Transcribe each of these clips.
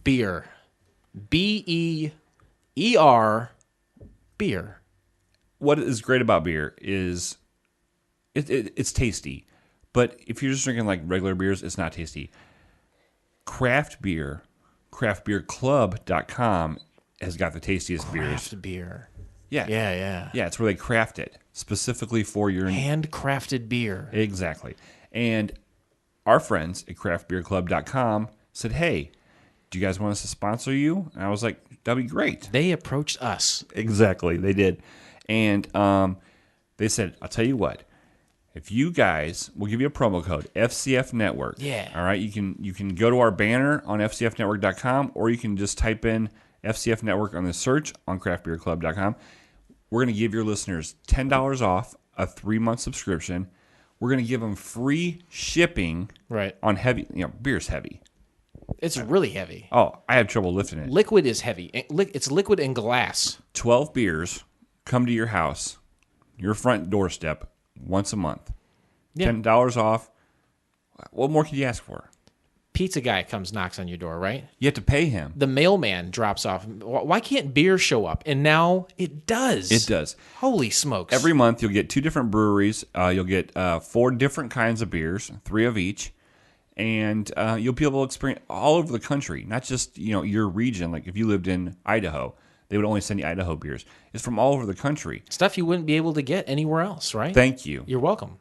beer. B-E-E-R, beer. What is great about beer is it's tasty. But if you're just drinking like regular beers, it's not tasty. Craft beer, craftbeerclub.com has got the tastiest beers. Craft beer. Yeah. Yeah. Yeah, it's where they craft it specifically for your... Handcrafted beer. Exactly. And our friends at craftbeerclub.com said, hey, do you guys want us to sponsor you? And I was like, that'd be great. They approached us. Exactly, they did. And they said, I'll tell you what. If you guys, we'll give you a promo code, FCF Network. Yeah. All right, you can go to our banner on FCFnetwork.com, or you can just type in FCF Network on the search on craftbeerclub.com. We're going to give your listeners $10 off a 3-month subscription. We're going to give them free shipping on heavy, beer's heavy. It's really heavy. Oh, I have trouble lifting it. Liquid is heavy. It's liquid in glass. 12 beers come to your house, your front doorstep, once a month. Yeah. $10 off. What more could you ask for? Pizza guy knocks on your door, right? You have to pay him. The mailman drops off. Why can't beer show up? And now it does. It does. Holy smokes. Every month you'll get 2 different breweries. You'll get 4 different kinds of beers, 3 of each. And you'll be able to experience all over the country, not just your region. Like if you lived in Idaho, they would only send you Idaho beers. It's from all over the country. Stuff you wouldn't be able to get anywhere else, right? Thank you. You're welcome.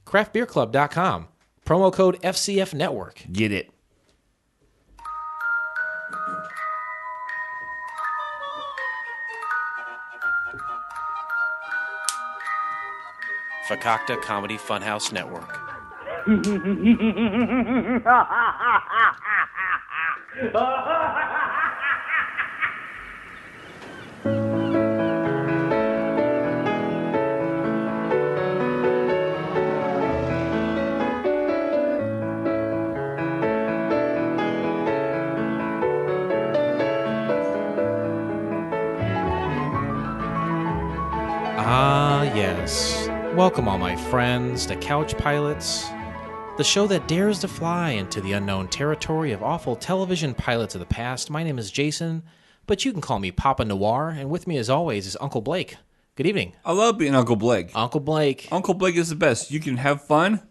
Craftbeerclub.com. Promo code FCF Network. Get it. Fakakta Comedy Funhouse Network. Ah, yes. Welcome, all my friends, to Couch Pilots, the show that dares to fly into the unknown territory of awful television pilots of the past. My name is Jason, but you can call me Papa Noir, and with me, as always, is Uncle Blake. Good evening. I love being Uncle Blake. Uncle Blake. Uncle Blake is the best. You can have fun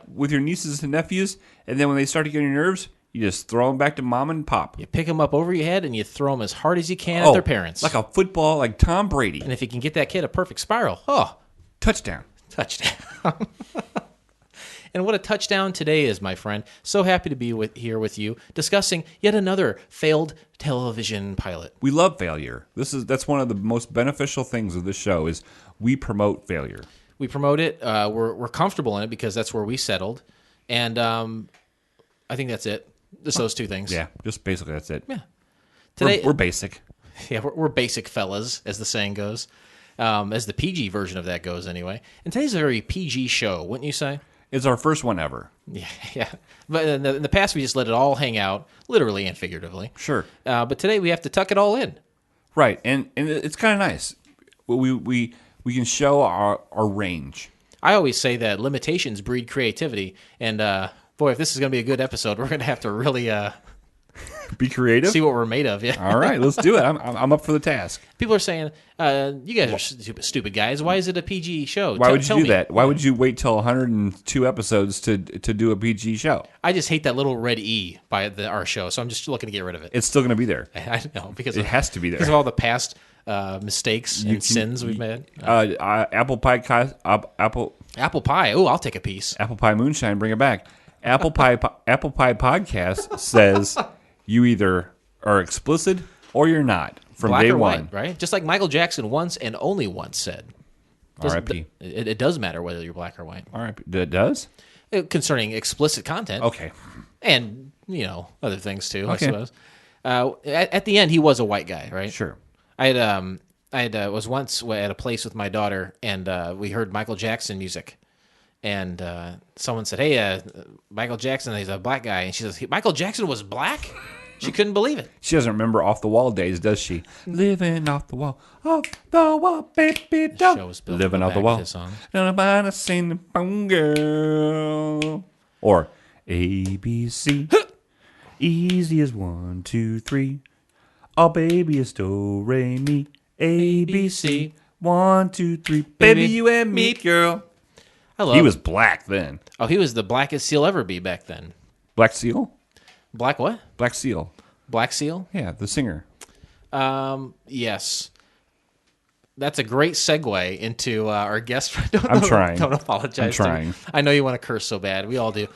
with your nieces and nephews, and then when they start to get on your nerves, you just throw them back to mom and pop. You pick them up over your head, and you throw them as hard as you can at their parents. Like a football, like Tom Brady. And if you can get that kid a perfect spiral, touchdown. Touchdown. And what a touchdown today is, my friend. So happy to be here with you, discussing yet another failed television pilot. We love failure. That's one of the most beneficial things of this show is we promote failure. We promote it. We're comfortable in it because that's where we settled. And I think that's it. Just those 2 things. Yeah, just basically that's it. Yeah. Today we're basic. Yeah, we're basic fellas, as the saying goes. As the PG version of that goes, anyway. And today's a very PG show, wouldn't you say? It's our first one ever. Yeah. But in the past, we just let it all hang out, literally and figuratively. Sure. But today, we have to tuck it all in. Right, and it's kind of nice. We can show our range. I always say that limitations breed creativity. And, boy, if this is going to be a good episode, we're going to have to really... be creative? See what we're made of, yeah. All right, let's do it. I'm up for the task. People are saying, you guys are stupid guys. Why is it a PG show? Why would you do that? Why would you wait till 102 episodes to do a PG show? I just hate that little red E by our show, so I'm just looking to get rid of it. It's still going to be there. I know, because it has to be there. Because of all the past mistakes and sins we've made. Apple pie. Apple pie. Oh, I'll take a piece. Apple pie moonshine. Bring it back. Apple pie podcast says you either are explicit or you're not from Black day or one, white, right? Just like Michael Jackson once and only once said. R.I.P. It does matter whether you're black or white. R.I.P. It does? Concerning explicit content. Okay. And, other things too, I suppose. At the end, he was a white guy, right? Sure. I was once at a place with my daughter, and we heard Michael Jackson music. And someone said, hey, Michael Jackson, he's a black guy. And she says, Michael Jackson was black? She couldn't believe it. She doesn't remember Off the Wall days, does she? Living off the wall, baby, don't. Living off the wall. Nobody sing the phone girl. Or ABC. Easy as 1, 2, 3. Oh, baby, it's do, re, mi, A, B, C. 1, 2, 3. Baby, you and me, girl. I love. He was black then. Oh, he was the blackest seal ever be back then. Black Seal? Black what? Black Seal. Black Seal? Yeah, the singer. Yes. That's a great segue into our guest. I'm trying. Don't apologize. I'm trying. I know you want to curse so bad. We all do.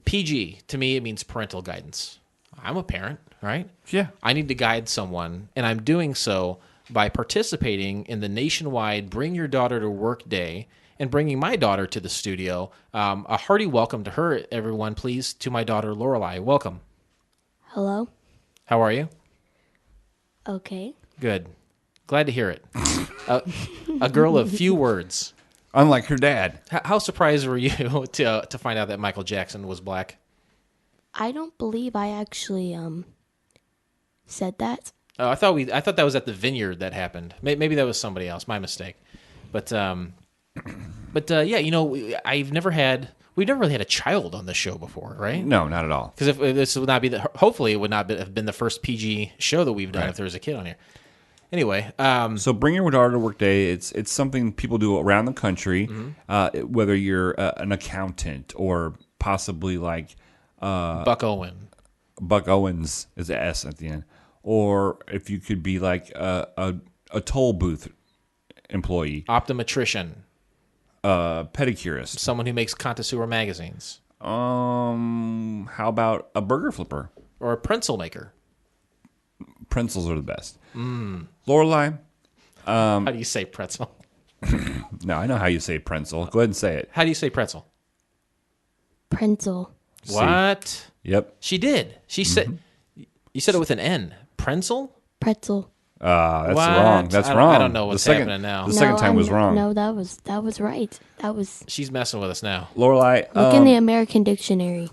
PG, to me, it means parental guidance. I'm a parent, right? Yeah. I need to guide someone, and I'm doing so by participating in the nationwide Bring Your Daughter to Work Day and bringing my daughter to the studio. A hearty welcome to her, everyone, please, to my daughter, Lorelai. Welcome. Hello. How are you? Okay. Good. Glad to hear it. A girl of few words. Unlike her dad. How surprised were you to find out that Michael Jackson was black? I don't believe I actually said that. Oh, I thought that was at the Vineyard that happened. Maybe that was somebody else. My mistake. But yeah, we've never really had a child on the show before, right? No, not at all. Because if this would not be hopefully it would not have been the first PG show that we've done if there was a kid on here. Anyway, so Bring Your Daughter to Work Day, it's something people do around the country, whether you're an accountant or possibly like Buck Owen. Buck Owens is the S at the end, or if you could be like a toll booth employee, Optometrician, pedicurist, someone who makes connoisseur magazines, how about a burger flipper, or a pencil maker. Pretzels are the best. Lorelai, how do you say pretzel? no, I know how you say pretzel. Go ahead and say it. How do you say pretzel? Pretzel. What? Yep. She did. She said. You said it with an N. Pretzel? Pretzel. That's What? wrong. That's I wrong. don't know what's happening now. The second time was wrong. No, that was right. That was. She's messing with us now. Lorelai, Look in the American dictionary.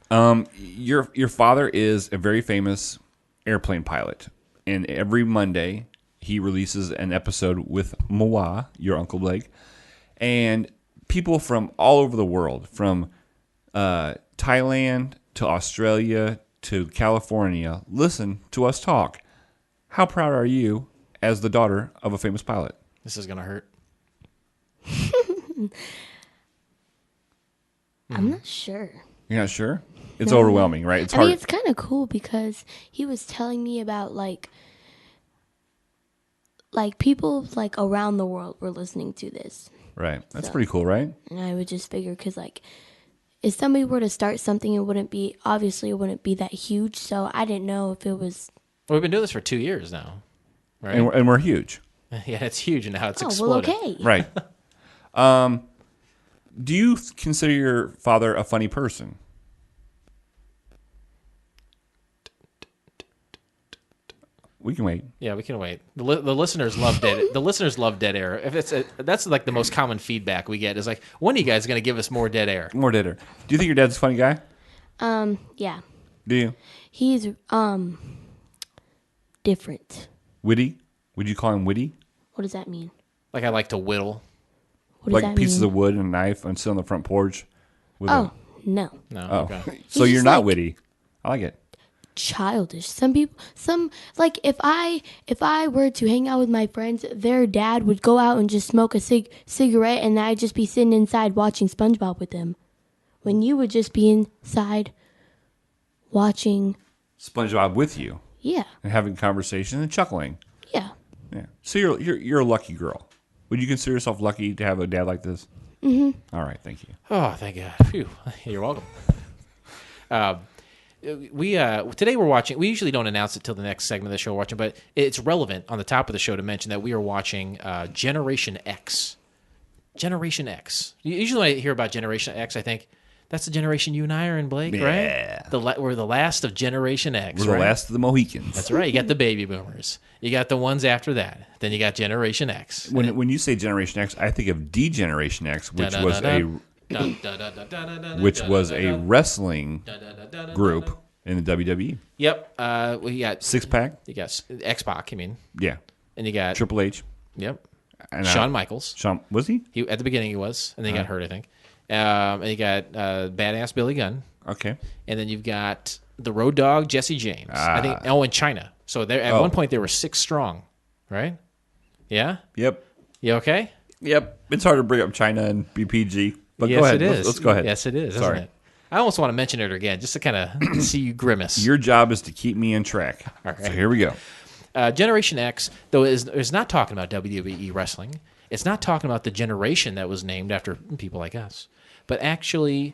your father is a very famous airplane pilot, and every Monday he releases an episode with Moa, your Uncle Blake, and people from all over the world, from Thailand to Australia to California, listen to us talk. How proud are you as the daughter of a famous pilot? This is gonna hurt. I'm not sure. You're not sure? It's No. overwhelming, right? It's I hard. mean, it's kind of cool because he was telling me about like people like around the world were listening to this, Right. That's So- pretty cool, right? and I would just figure because like if somebody were to start something, it wouldn't be that huge. So I didn't know if it was. Well, we've been doing this for 2 years now, right? And we're huge. Yeah, it's huge, and now it's Oh well, exploded. okay. Right. Do you consider your father a funny person? We can wait. Yeah, we can wait. The listeners love dead. The listeners love dead air. If that's like the most common feedback we get is like, when are you guys going to give us more dead air? More deader. Do you think your dad's a funny guy? Yeah. Do you? He's different. Witty? Would you call him witty? What does that mean? Like I like to whittle. What does Like that pieces mean? of wood and a knife and sit on the front porch? With Oh no, No, Oh. okay. So He's you're just not like- witty. I like it. childish. Some like if I were to hang out with my friends, their dad would go out and just smoke a cigarette, and I'd just be sitting inside watching SpongeBob with them. When you would just be inside watching, SpongeBob with you yeah, and having conversation and chuckling. yeah. Yeah. So you're a lucky girl. Would you consider yourself lucky to have a dad like this? Mm-hmm. All right. Thank you. Oh, thank God. Phew. You're welcome. Today we're watching. We usually don't announce it till the next segment of the show we're watching, but it's relevant on the top of the show to mention that we are watching Generation X. Generation X. Usually when I hear about Generation X, I think that's the generation you and I are in, Blake, Yeah. right? We're the last of Generation X. We're the right? last of the Mohicans. That's right. You got the baby boomers. You got the ones after that. Then you got Generation X. When you say Generation X, I think of D-Generation X, which was a wrestling group in the WWE. Yep. We got Six pack. You got X-Pac. I mean, Yeah. and you got Triple H. Yep. And, Shawn Michaels. Was he? He at the beginning he was, and then he got hurt, I think. And you got Badass Billy Gunn. Okay. And then you've got the Road Dogg, Jesse James. I think. Oh, in China. So at one point they were 6 strong, right? Yeah. Yep. You okay? Yep. It's hard to bring up China and be PG, but Yes, go ahead. it is. Let's go ahead. Yes, it is. Sorry. Isn't it? I almost want to mention it again, just to kind of see you grimace. Your job is to keep me in track. All right. So here we go. Generation X, though, is not talking about WWE wrestling. It's not talking about the generation that was named after people like us, but actually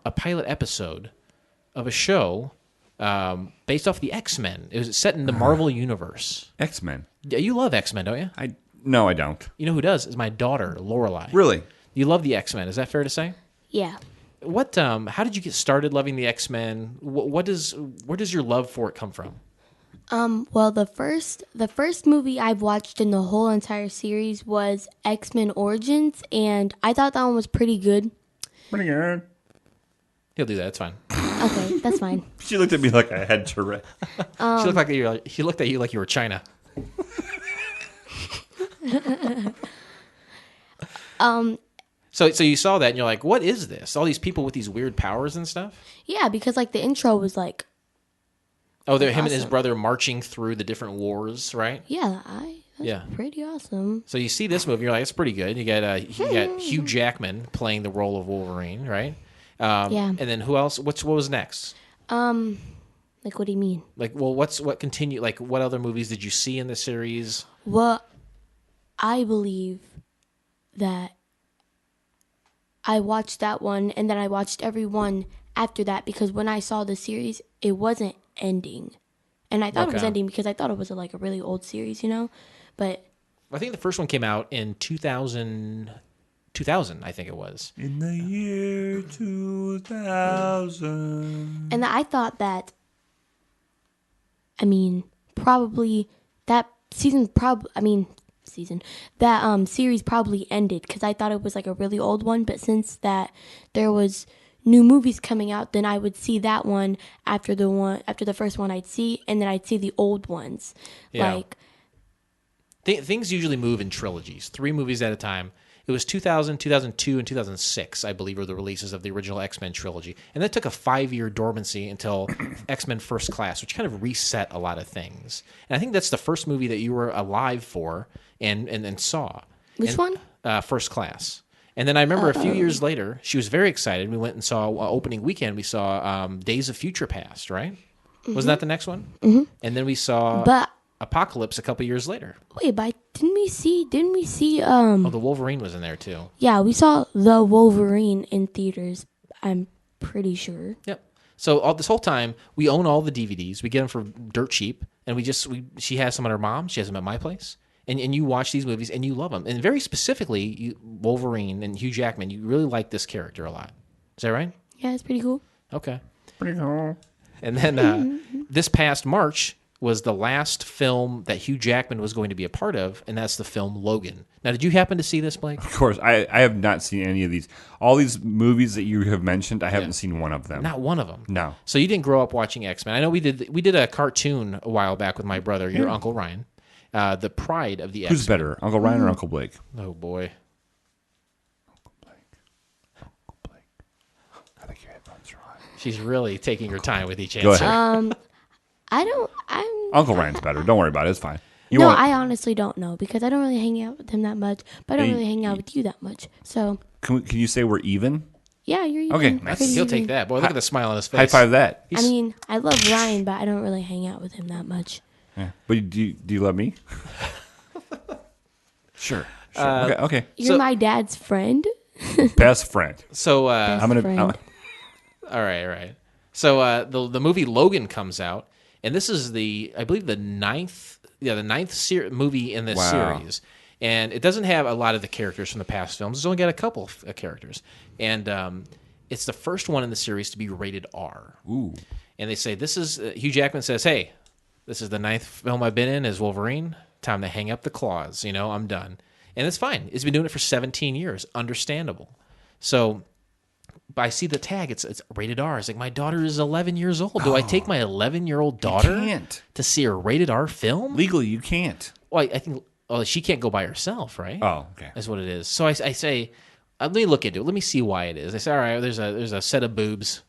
a pilot episode of a show based off the X-Men. It was set in the Marvel Universe. X-Men. Yeah, you love X-Men, don't you? No, I don't. You know who does? Is my daughter, Lorelai. Really? You love the X-Men. Is that fair to say? Yeah. What? How did you get started loving the X-Men? Where does your love for it come from? Well, the first movie I've watched in the whole entire series was X-Men Origins, and I thought that one was pretty good. Pretty good. He'll do that. It's fine. Okay, that's fine. She looked at me like I had Tourette. She looked at you like you were China. So you saw that and you're like, what is this? All these people with these weird powers and stuff? Yeah, because like the intro was like, Oh, they're him and his awesome. brother marching through the different wars, right? that's pretty awesome. So you see this movie, you're like, it's pretty good. You got Hugh Jackman playing the role of Wolverine, right? Yeah. And then who else? What was next? Like what do you mean? Like, well, what continue? Like, what other movies did you see in the series? Well, I believe that I watched that one, and then I watched every one after that, because when I saw the series, it wasn't ending. And I thought it was Okay. ending because I thought it was like a really old series, you know? But I think the first one came out in 2000, I think it was. In the year 2000. and I thought that, I mean, probably that series probably ended because I thought it was like a really old one. But since that there was new movies coming out, then I would see that one after the first one I'd see, and then I'd see the old ones. Yeah. Like, Things usually move in trilogies, 3 movies at a time. It was 2000, 2002, and 2006, I believe, were the releases of the original X-Men trilogy. And that took a 5-year dormancy until X-Men First Class, which kind of reset a lot of things. And I think that's the first movie that you were alive for and saw. which one? First Class. And then I remember a few years later, she was very excited. We went and saw opening weekend. We saw Days of Future Past, right? Mm-hmm. Wasn't that the next one? Mm-hmm. And then we saw But Apocalypse a couple years later. wait, but didn't we see? Oh, the Wolverine was in there too. Yeah, we saw the Wolverine in theaters. I'm pretty sure. Yep. So this whole time, we own all the DVDs. We get them for dirt cheap, and she has some at her mom. She has them at my place. And you watch these movies, and you love them. And very specifically, Wolverine and Hugh Jackman, you really like this character a lot. Is that right? Yeah, it's pretty cool. Okay. Pretty cool. And then this past March was the last film that Hugh Jackman was going to be a part of, and that's the film Logan. Now, did you happen to see this, Blake? Of course, I have not seen any of these. All these movies that you have mentioned, I haven't seen one of them. Not one of them. No. So you didn't grow up watching X-Men. I know we did a cartoon a while back with my brother, your Uncle Ryan. The Pride of the X-Men. Who's better, Uncle Ryan or Uncle Blake? Oh, boy. Uncle Blake. I think your headphones are on. She's really taking her time with each Go answer. ahead. I'm Uncle Ryan's better. Don't worry about it. It's fine. I honestly don't know because I don't really hang out with him that much, but I don't really hang out with you that much. So Can you say we're even? yeah, you're even. Okay, nice. pretty He'll even. take that. Boy, look at the smile on his face. High five that. I mean, I love Ryan, but I don't really hang out with him that much. Yeah. But do you love me? Sure. Okay. You're my dad's friend. Best friend. So, Friend. all right. So the movie Logan comes out, and this is I believe the ninth movie in this Wow. series, and it doesn't have a lot of the characters from the past films. It's only got a couple of characters, and it's the first one in the series to be rated R. Ooh. And they say this is Hugh Jackman says, "Hey, this is the 9th film I've been in as Wolverine. Time to hang up the claws. I'm done." And it's fine. It's been doing it for 17 years. Understandable. So, but I see the tag. It's rated R. It's like, my daughter is 11 years old. Do I take my 11-year-old daughter can't. to see a rated R film? Legally, you can't. Well, I think she can't go by herself, right? Oh, okay. That's what it is. So I say, let me look into it. Let me see why it is. I say, all right, there's a set of boobs.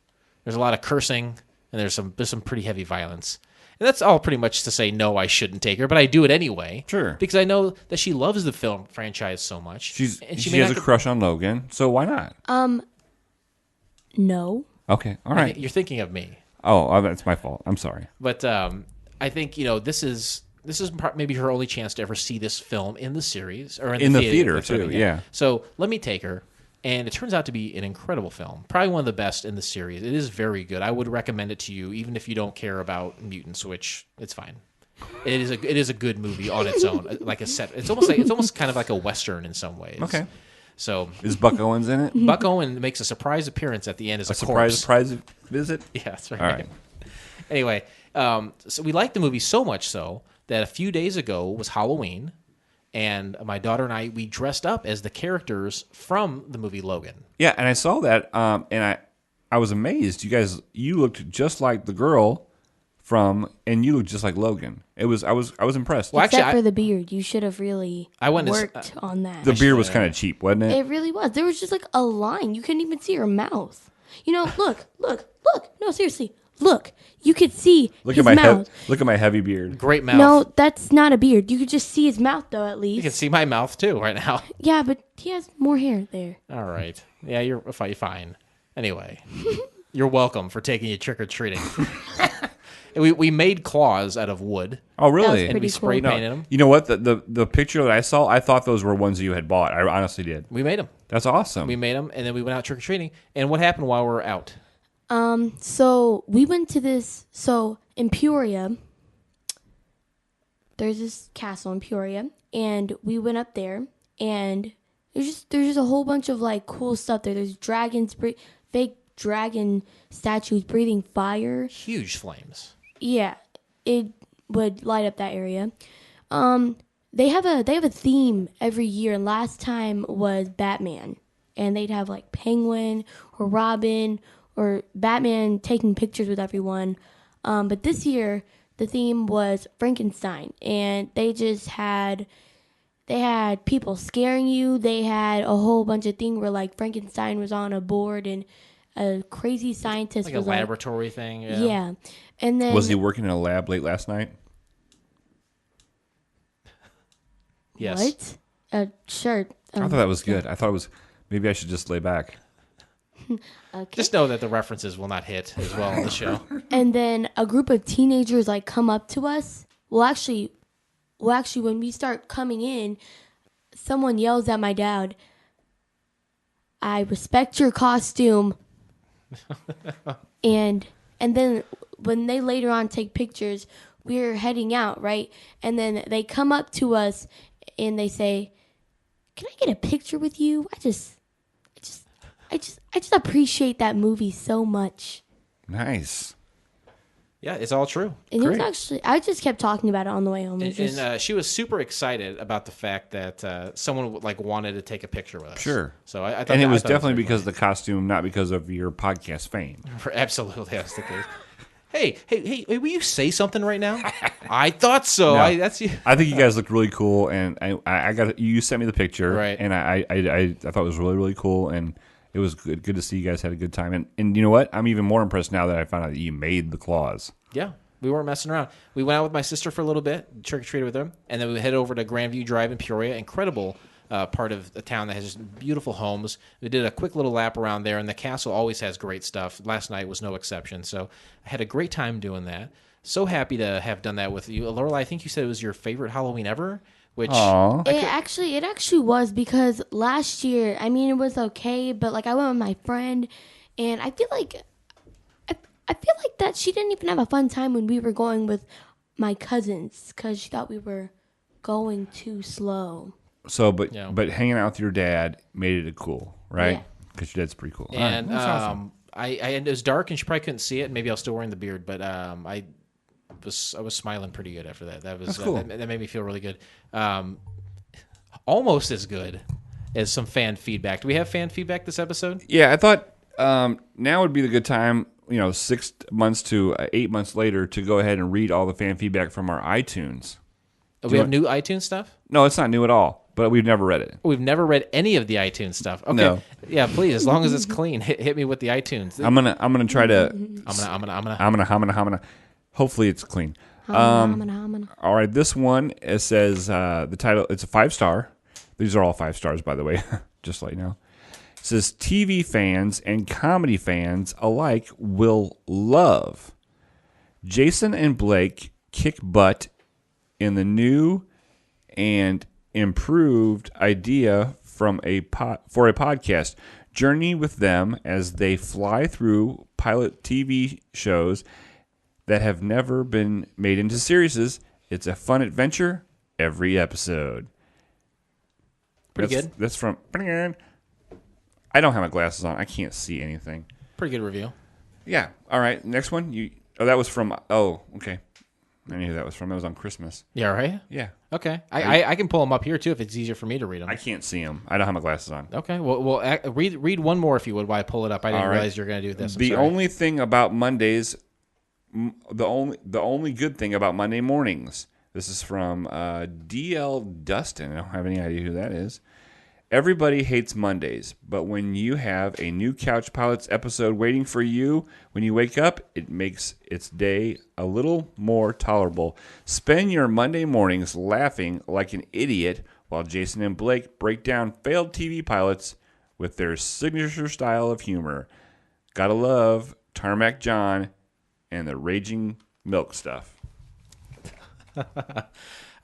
There's a lot of cursing, and there's some pretty heavy violence. And that's all pretty much to say, no, I shouldn't take her, but I do it anyway. Sure. Because I know that she loves the film franchise so much. She has a crush on Logan, so why not? No. Okay, all right. You're thinking of me. Oh, that's my fault. I'm sorry. But I think, this is maybe her only chance to ever see this film in the series or in the theater too. Yeah. So let me take her, and it turns out to be an incredible film, probably one of the best in the series. It is very good. I would recommend it to you, even if you don't care about mutants, which it's fine. It is a good movie on its own, like a set. It's almost kind of like a Western in some ways. Okay. So is Buck Owens in it? Buck Owens makes a surprise appearance at the end as a surprise visit. Yeah, that's right. All right. Anyway, so we liked the movie so much so that a few days ago was Halloween, and my daughter and we dressed up as the characters from the movie Logan. Yeah, and I saw that, and I was amazed. You looked just like the girl and you looked just like Logan. I was impressed. Well, Except actually, for the beard, you should have really worked on that. The beard was kind of cheap, wasn't it? It really was. There was just like a line. You couldn't even see her mouth. Look. No, seriously. Look, you could see his mouth. Look at my heavy beard. Great mouth. No, that's not a beard. You could just see his mouth, though, at least. You can see my mouth, too, right now. Yeah, but he has more hair there. All right. Yeah, you're fine. Anyway, you're welcome for taking you trick-or-treating. We made claws out of wood. Oh, really? And we spray painted them. You know what? The picture that I saw, I thought those were ones that you had bought. I honestly did. We made them. That's awesome. We made them, and then we went out trick-or-treating. And what happened while we were out? So we went to this. So in Peoria, there's this castle in Peoria, and we went up there, and there's just a whole bunch of like cool stuff there. There's dragons, fake dragon statues breathing fire. Huge flames. Yeah, it would light up that area. They have a theme every year, and last time was Batman, and they'd have like Penguin or Robin or Batman taking pictures with everyone. But this year, the theme was Frankenstein, and they had people scaring you. They had a whole bunch of things where like Frankenstein was on a board, and a crazy scientist like was a laboratory thing. Yeah. And then was he working in a lab late last night? Yes. What? Sure. I thought that was good. I thought it was. Maybe I should just lay back. Okay. Just know that the references will not hit as well on the show. And then a group of teenagers like come up to us. Well, actually, when we start coming in, someone yells at my dad, "I respect your costume." and then when they later on take pictures, we're heading out, right? And then they come up to us and they say, "Can I get a picture with you? I just appreciate that movie so much." Nice. Yeah, it's all true. And it was actually, I just kept talking about it on the way home. And she was super excited about the fact that someone like wanted to take a picture with us. Sure. So I thought, and it was definitely because of the costume, not because of your podcast fame. Absolutely, that's the case. Hey, will you say something right now? I thought so. No. I think you guys looked really cool, and I got you sent me the picture, right? And I thought it was really, really cool, and it was good to see you guys had a good time. And you know what? I'm even more impressed now that I found out that you made the claws. Yeah, we weren't messing around. We went out with my sister for a little bit, trick-or-treated with her, and then we headed over to Grandview Drive in Peoria. Incredible part of the town that has just beautiful homes. We did a quick little lap around there, and the castle always has great stuff. Last night was no exception, so I had a great time doing that. So happy to have done that with you. Lorelai, I think you said it was your favorite Halloween ever, which... It actually was, because last year, I mean, it was okay, but like I went with my friend, and I feel like that she didn't even have a fun time when we were going with my cousins, because she thought we were going too slow. So, but hanging out with your dad made it cool, right? Because your dad's pretty cool. And right. Awesome. it was dark, and she probably couldn't see it. Maybe I was still wearing the beard, but I was smiling pretty good after that. That's cool. That made me feel really good. Almost as good as some fan feedback. Do we have fan feedback this episode? Yeah, I thought now would be the good time, 6 months to 8 months later, to go ahead and read all the fan feedback from our iTunes. We have new iTunes stuff? No, it's not new at all. but we've never read it. We've never read any of the iTunes stuff. Okay. No. Yeah, please, as long as it's clean, hit me with the iTunes. I'm gonna try to. I'm gonna. Hopefully it's clean. Hamana. All right, this one it says the title. It's a 5-star. These are all 5 stars, by the way, just to let you know. It says TV fans and comedy fans alike will love. Jason and Blake kick butt in the new and improved idea for a podcast. Journey with them as they fly through pilot TV shows that have never been made into series. It's a fun adventure every episode. Pretty good. That's from... I don't have my glasses on. I can't see anything. Pretty good review. Yeah. All right. Next one. That was from... Oh, okay. I knew who that was from. That was on Christmas. Yeah, right? Yeah. Okay. I can pull them up here, too, if it's easier for me to read them. I can't see them. I don't have my glasses on. Okay. Well, read one more, if you would, while I pull it up. I didn't realize you were going to do this. The only thing about Mondays... The only good thing about Monday mornings. This is from D.L. Dustin. I don't have any idea who that is. Everybody hates Mondays, but when you have a new Couch Pilots episode waiting for you when you wake up, it makes its day a little more tolerable. Spend your Monday mornings laughing like an idiot while Jason and Blake break down failed TV pilots with their signature style of humor. Gotta love Tarmac John and the Raging Milk Stuff.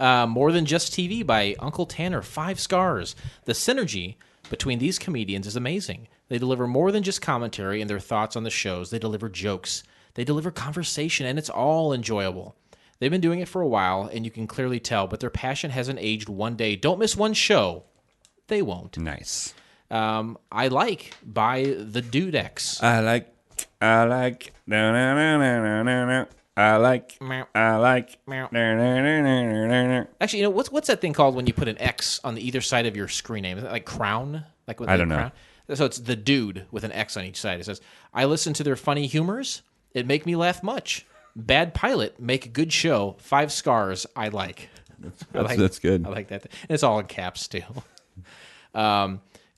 More Than Just TV by Uncle Tanner, 5 stars. The synergy between these comedians is amazing. They deliver more than just commentary and their thoughts on the shows. They deliver jokes. They deliver conversation, and it's all enjoyable. They've been doing it for a while, and you can clearly tell, but their passion hasn't aged one day. Don't miss one show. They won't. Nice. I Like by the Dudex. I like. Actually, what's that thing called when you put an X on either side of your screen name? Is that like Crown? I don't know. Crown? So it's the Dude with an X on each side. It says, I listen to their funny humors. It make me laugh much. Bad pilot, make good show. 5 stars, I like. That's good. I like that. And it's all in caps, too.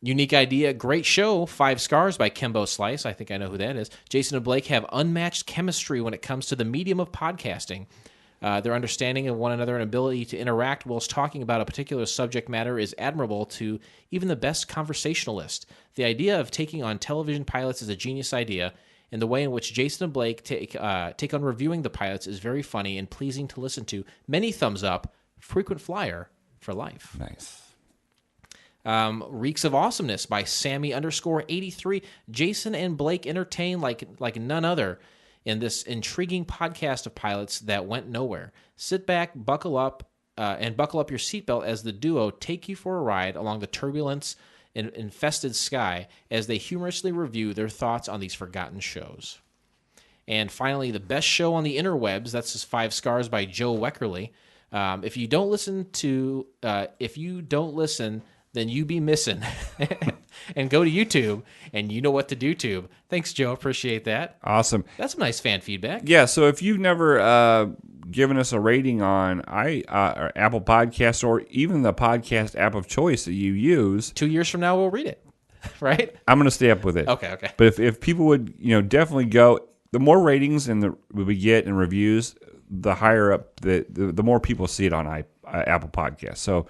Unique idea, great show, 5 stars by Kimbo Slice. I think I know who that is. Jason and Blake have unmatched chemistry when it comes to the medium of podcasting. Their understanding of one another and ability to interact whilst talking about a particular subject matter is admirable to even the best conversationalist. The idea of taking on television pilots is a genius idea, and the way in which Jason and Blake take on reviewing the pilots is very funny and pleasing to listen to. Many thumbs up. Frequent flyer for life. Nice. Reeks of Awesomeness by Sammy_83. Jason and Blake entertain like none other in this intriguing podcast of pilots that went nowhere. Sit back, buckle up your seatbelt as the duo take you for a ride along the turbulence and infested sky as they humorously review their thoughts on these forgotten shows. And finally, the best show on the interwebs. That's just 5 stars by Joe Weckerly. If you don't listen, then you be missing. And go to YouTube, and you know what to do, Tube. Thanks, Joe. Appreciate that. Awesome. That's some nice fan feedback. Yeah, so if you've never given us a rating on Apple Podcasts or even the podcast app of choice that you use... 2 years from now, we'll read it, right? I'm going to stay up with it. Okay. But if people would definitely go... The more ratings we get and reviews, the higher up, the more people see it on Apple Podcasts. So...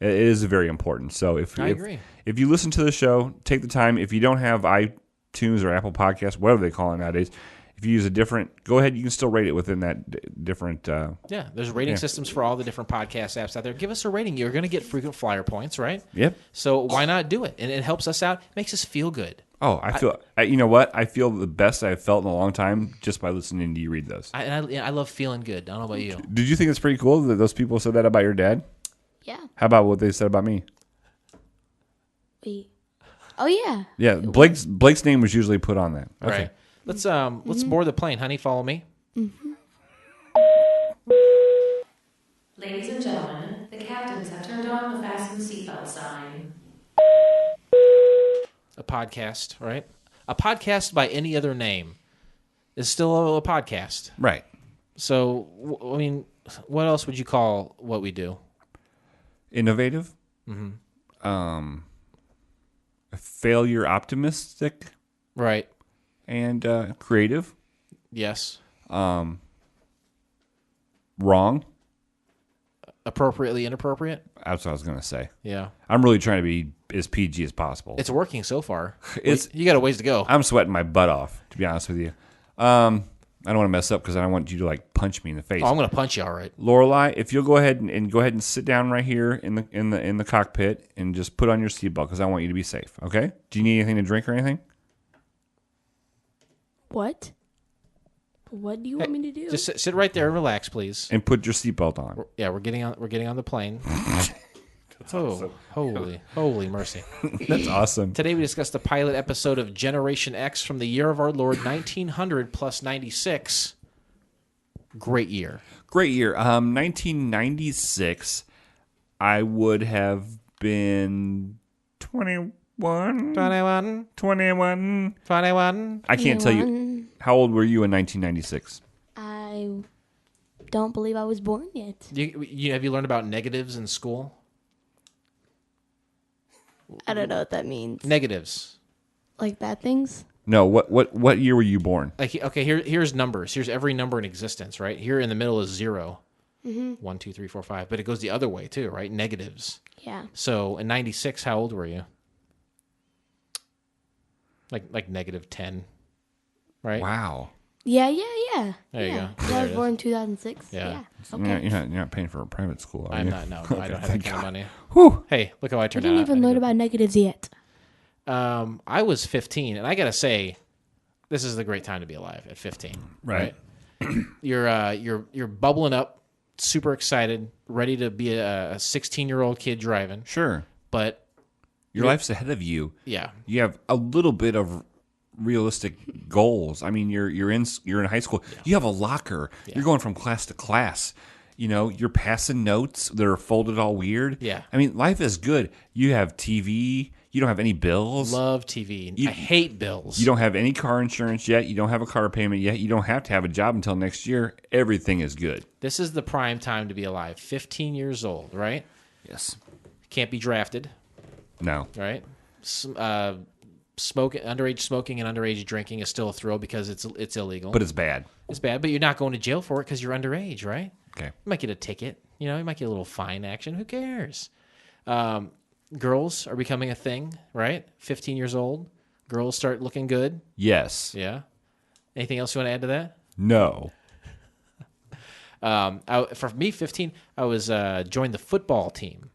It is very important. So I agree. If you listen to the show, take the time. If you don't have iTunes or Apple Podcasts, whatever they call it nowadays, if you use a different, go ahead. You can still rate it within that different. There's rating systems for all the different podcast apps out there. Give us a rating. You're going to get frequent flyer points, right? Yep. So why not do it? And it helps us out. It makes us feel good. Oh, I feel. You know what? I feel the best I've felt in a long time just by listening to you read those. I love feeling good. I don't know about you. Did you think it's pretty cool that those people said that about your dad? Yeah. How about what they said about me? Wait. Oh yeah. Yeah, Blake's name was usually put on that. Okay. Right. Let's board the plane, honey. Follow me. Mm-hmm. Ladies and gentlemen, the captains have turned on the fasten seatbelt sign. A podcast, right? A podcast by any other name is still a podcast. Right. So, I mean, what else would you call what we do? Innovative? Failure optimistic Right. and creative. Yes. Wrong. Appropriately inappropriate. That's what I was going to say. Yeah. I'm really trying to be as PG as possible. It's working so far. It's- You got a ways to go. I'm sweating my butt off, to be honest with you. I don't want to mess up because I don't want you to like punch me in the face. Oh, I'm going to punch you, all right. Lorelai, if you'll go ahead and sit down right here in the cockpit and just put on your seatbelt because I want you to be safe. Okay? Do you need anything to drink or anything? What? What do you want me to do? Just sit right there and relax, please. And put your seatbelt on. Yeah, we're getting on the plane. Oh, holy mercy. That's awesome. Today we discussed the pilot episode of Generation X from the year of our Lord 1900 plus 96. Great year. Great year. 1996, I would have been 21. 21. 21. 21. I can't tell you. How old were you in 1996? I don't believe I was born yet. Have you learned about negatives in school? I don't know what that means. Negatives. Like bad things? No. What year were you born? Like, okay, here's numbers. Here's every number in existence, right? Here in the middle is 0. 1, 2, 3, 4, 5. But it goes the other way too, right? Negatives. Yeah. So in 96, how old were you? Like negative 10, right? Wow. Yeah. There you go. I There was it born in 2006. Yeah. Okay. You're not paying for a private school, are I'm you? not. No, I don't have that kind of money. Whew. Hey, look how I I turned out. didn't even learn about negatives yet. I was 15, and I gotta say, this is the great time to be alive at 15. Right. You're bubbling up, super excited, ready to be a 16-year-old kid driving. Sure. But Your life's ahead of you. yeah, You have a little bit of realistic goals. I mean, you're in high school. Yeah. You have a locker. Yeah. You're going from class to class. You know, you're passing notes that are folded all weird. Yeah. I mean, life is good. You have TV. You don't have any bills. love TV. I hate bills. You don't have any car insurance yet. You don't have a car payment yet. You don't have to have a job until next year. Everything is good. This is the prime time to be alive. 15 years old, right? Yes. Can't be drafted, No. right? Underage smoking and underage drinking is still a thrill because it's illegal. But it's bad. It's bad, but you're not going to jail for it because you're underage, right? Okay. You might get a ticket. You might get a little fine action. Who cares? Girls are becoming a thing, right? 15 years old. Girls start looking good. Yes. Yeah. Anything else you want to add to that? No. For me, 15, I was joined the football team.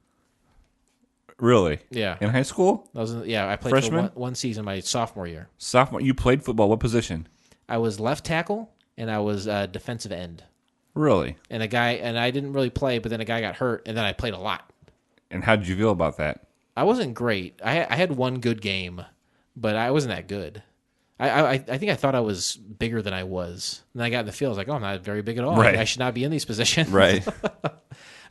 Really? Yeah. In high school? I played Freshman? for one season my sophomore year. Sophomore? You played football. What position? I was left tackle and I was defensive end. Really? And I didn't really play, but then a guy got hurt, and then I played a lot. And how did you feel about that? I wasn't great. I had one good game, but I wasn't that good. I think I thought I was bigger than I was. And then I got in the field. I was like, oh, I'm not very big at all. Right. I should not be in these positions. Right.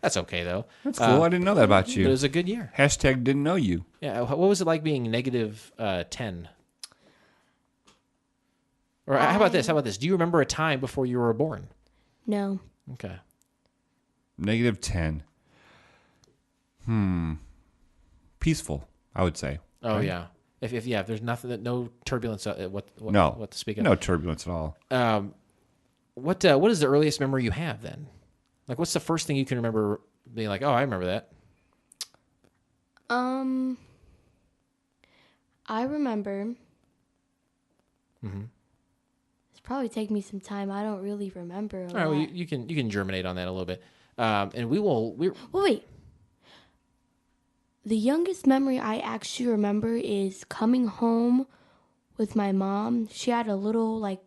That's okay, though. That's cool. I didn't know that about But you. it was a good year. Hashtag didn't know you. Yeah. What was it like being negative 10? Or how about this? Do you remember a time before you were born? No. Okay. Negative 10. Peaceful, I would say. Oh, Right? yeah. If there's nothing, no turbulence, what to speak of. No turbulence at all. What is the earliest memory you have then? Like, what's the first thing you can remember being like, oh, I remember that? I remember. It's probably taking me some time. I don't really remember a All right, lot. well, you can germinate on that a little bit. And we're Well, wait. The youngest memory I actually remember is coming home with my mom. She had a little, I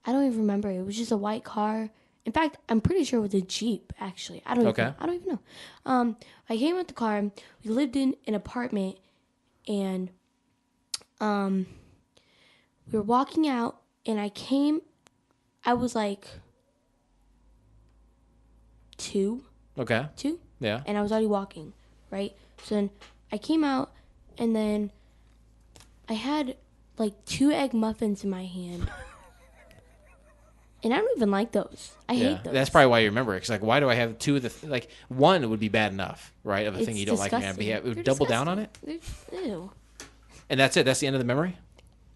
don't even remember. It was just a white car. In fact, I'm pretty sure it was a Jeep, actually. I don't even know. I came with the car. We lived in an apartment, and we were walking out, and I was like 2. okay. 2? Yeah. And I was already walking, right? So then I came out, and then I had 2 egg muffins in my hand. And I don't even like those. I hate those. That's probably why you remember it. Because, like, why do I have two of the... like, one would be bad enough, right, of a thing you don't like. But it would double down on it? Ew. And that's it? That's the end of the memory?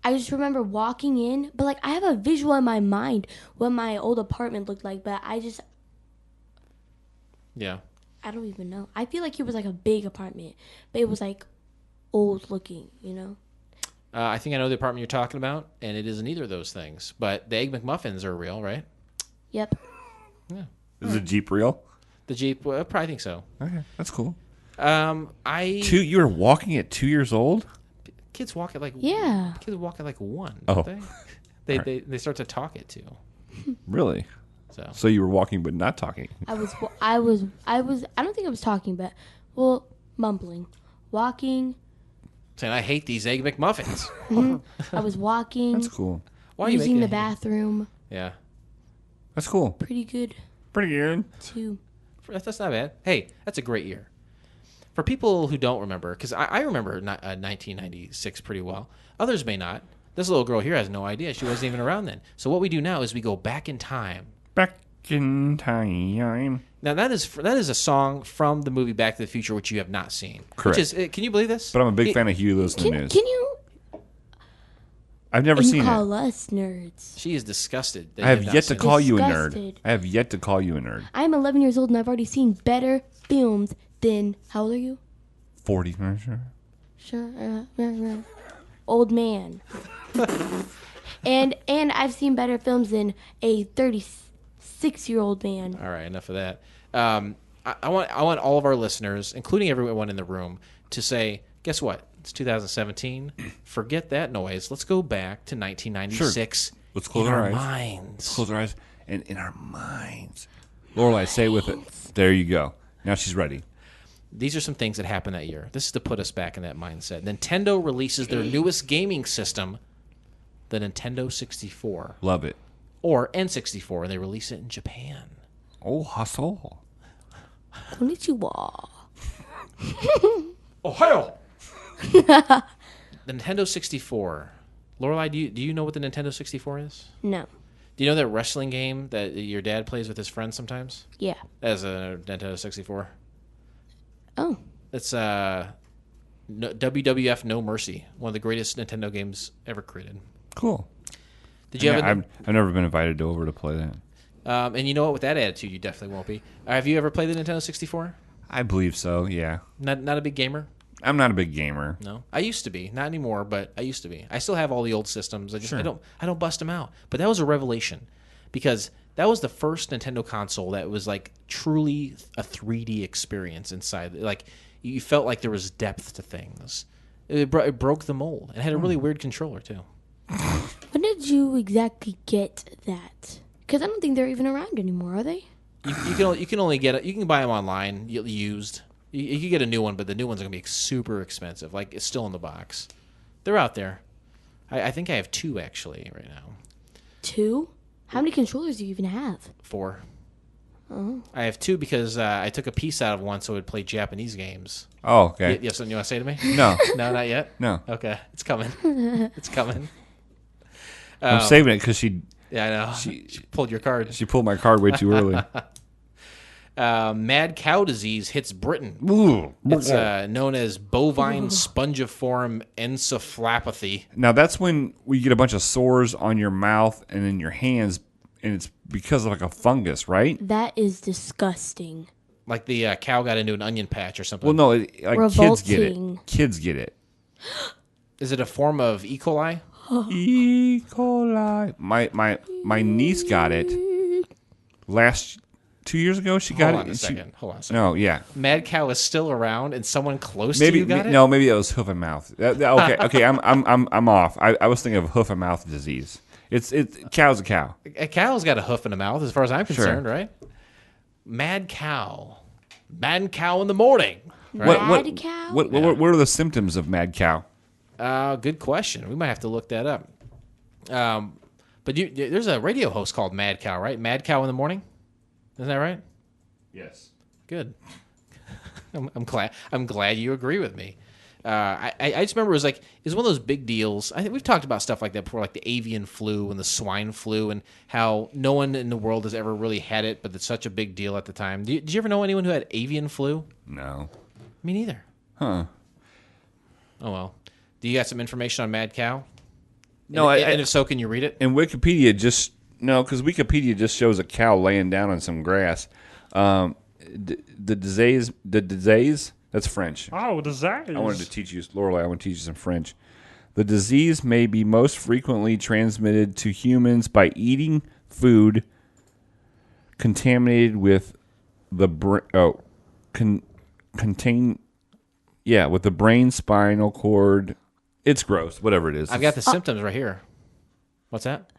I just remember walking in, but, like, I have a visual in my mind what my old apartment looked like, but I just... Yeah. I don't even know. I feel like it was, like, a big apartment, but it was, like, old looking, you know? I think I know the apartment you're talking about, and it isn't either of those things. But the Egg McMuffins are real, right? Yep. Yeah. Is the Jeep real? The Jeep, well, I probably think so. Okay, that's cool. You were walking at 2 years old? Kids walk at like Yeah. 1, Oh. don't they? They start to talk at 2. Really? So you were walking but not talking. I don't think I was talking, but, mumbling. Walking. saying I hate these Egg McMuffins. I was walking. That's cool. Why are you using making the it? bathroom. Yeah. That's cool. Pretty good, Pretty good. too. That's not bad. Hey, that's a great year. For people who don't remember, because I remember 1996 pretty well. Others may not. This little girl here has no idea. She wasn't even around then. So what we do now is we go back in time. Back in time. Now that is a song from the movie Back to the Future, which you have not seen. Correct. Which is, can you believe this? But I'm a big fan of Huey Lewis in the Can News. you I've never seen call it. us nerds? She is disgusted. That I have not yet to seen it. call you a nerd. Disgusted. I have yet to call you a nerd. I'm 11 years old and I've already seen better films than, how old are you? 40. Sure. Sure. Old man. and I've seen better films than a 36-year-old man. All right, enough of that. I want all of our listeners, including everyone in the room, to say, guess what? It's 2017. Forget that noise. Let's go back to 1996. Sure. Let's close in our our eyes. minds. Let's close our eyes. And in our minds. Lorelai, say it with it. There you go. Now she's ready. These are some things that happened that year. This is to put us back in that mindset. Nintendo releases their newest gaming system, the Nintendo 64. Love it. Or N64, and they release it in Japan. Oh, hustle. Konnichiwa. Ohio! The Nintendo 64. Lorelai, do you know what the Nintendo 64 is? No. Do you know that wrestling game that your dad plays with his friends sometimes? Yeah. As a Nintendo 64. Oh. It's WWF No Mercy, one of the greatest Nintendo games ever created. Cool. Did you I've never been invited over to play that. And you know what? With that attitude, you definitely won't be. Have you ever played the Nintendo 64? I believe so, yeah. Not a big gamer? I'm not a big gamer. No, I used to be. Not anymore, but I used to be. I still have all the old systems. I don't bust them out. But that was a revelation, because that was the first Nintendo console that was like truly a 3D experience inside. Like you felt like there was depth to things. It broke the mold. It had a really weird controller too. When did you exactly get that? Because I don't think they're even around anymore, are they? You can only get it. You can buy them online used. You can get a new one, but the new ones are gonna be super expensive. Like it's still in the box. They're out there. I think I have 2 actually right now. 2? How many controllers do you even have? 4. Oh. I have 2 because I took a piece out of one so it would play Japanese games. Oh, okay. You have something you want to say to me? No. No, not yet? No. Okay. It's coming. It's coming. I'm saving it because she Yeah, I know. She pulled your card. pulled my card way too early. Mad cow disease hits Britain. Ooh. It's known as bovine spongiform encephalopathy. Now, that's when we get a bunch of sores on your mouth and in your hands, and it's because of like a fungus, right? That is disgusting. Like the cow got into an onion patch or something. Well, no, like kids get it. Revolting. Kids get it. Is it a form of E. coli? E. coli. My niece got it last 2 years ago. She got Hold on it. a second. Hold on a second. No, yeah. Mad cow is still around, and someone close to Maybe you got it? no, maybe it was hoof and mouth. Okay. I'm off. I was thinking of hoof and mouth disease. It's cow's a cow. A cow's got a hoof and a mouth, as far as I'm Sure. concerned, right? Mad cow in the morning. Right? Mad cow? What are the symptoms of mad cow? Good question. We might have to look that up. But there's a radio host called Mad Cow, right? Mad Cow in the morning. Isn't that right? Yes. Good. I'm glad you agree with me. I just remember it was one of those big deals. I think we've talked about stuff like that before, like the avian flu and the swine flu, and how no one in the world has ever really had it, but it's such a big deal at the time. Did you ever know anyone who had avian flu? No. Me neither. Huh. Oh well. Do you got some information on mad cow? No, and if so, can you read it? And Wikipedia because Wikipedia just shows a cow laying down on some grass. The disease, that's French. Oh, disease. I wanted to teach you, Lorelai, I want to teach you some French. The disease may be most frequently transmitted to humans by eating food contaminated with the with the brain, spinal cord. It's gross, whatever it is. I've got the symptoms right here. What's that?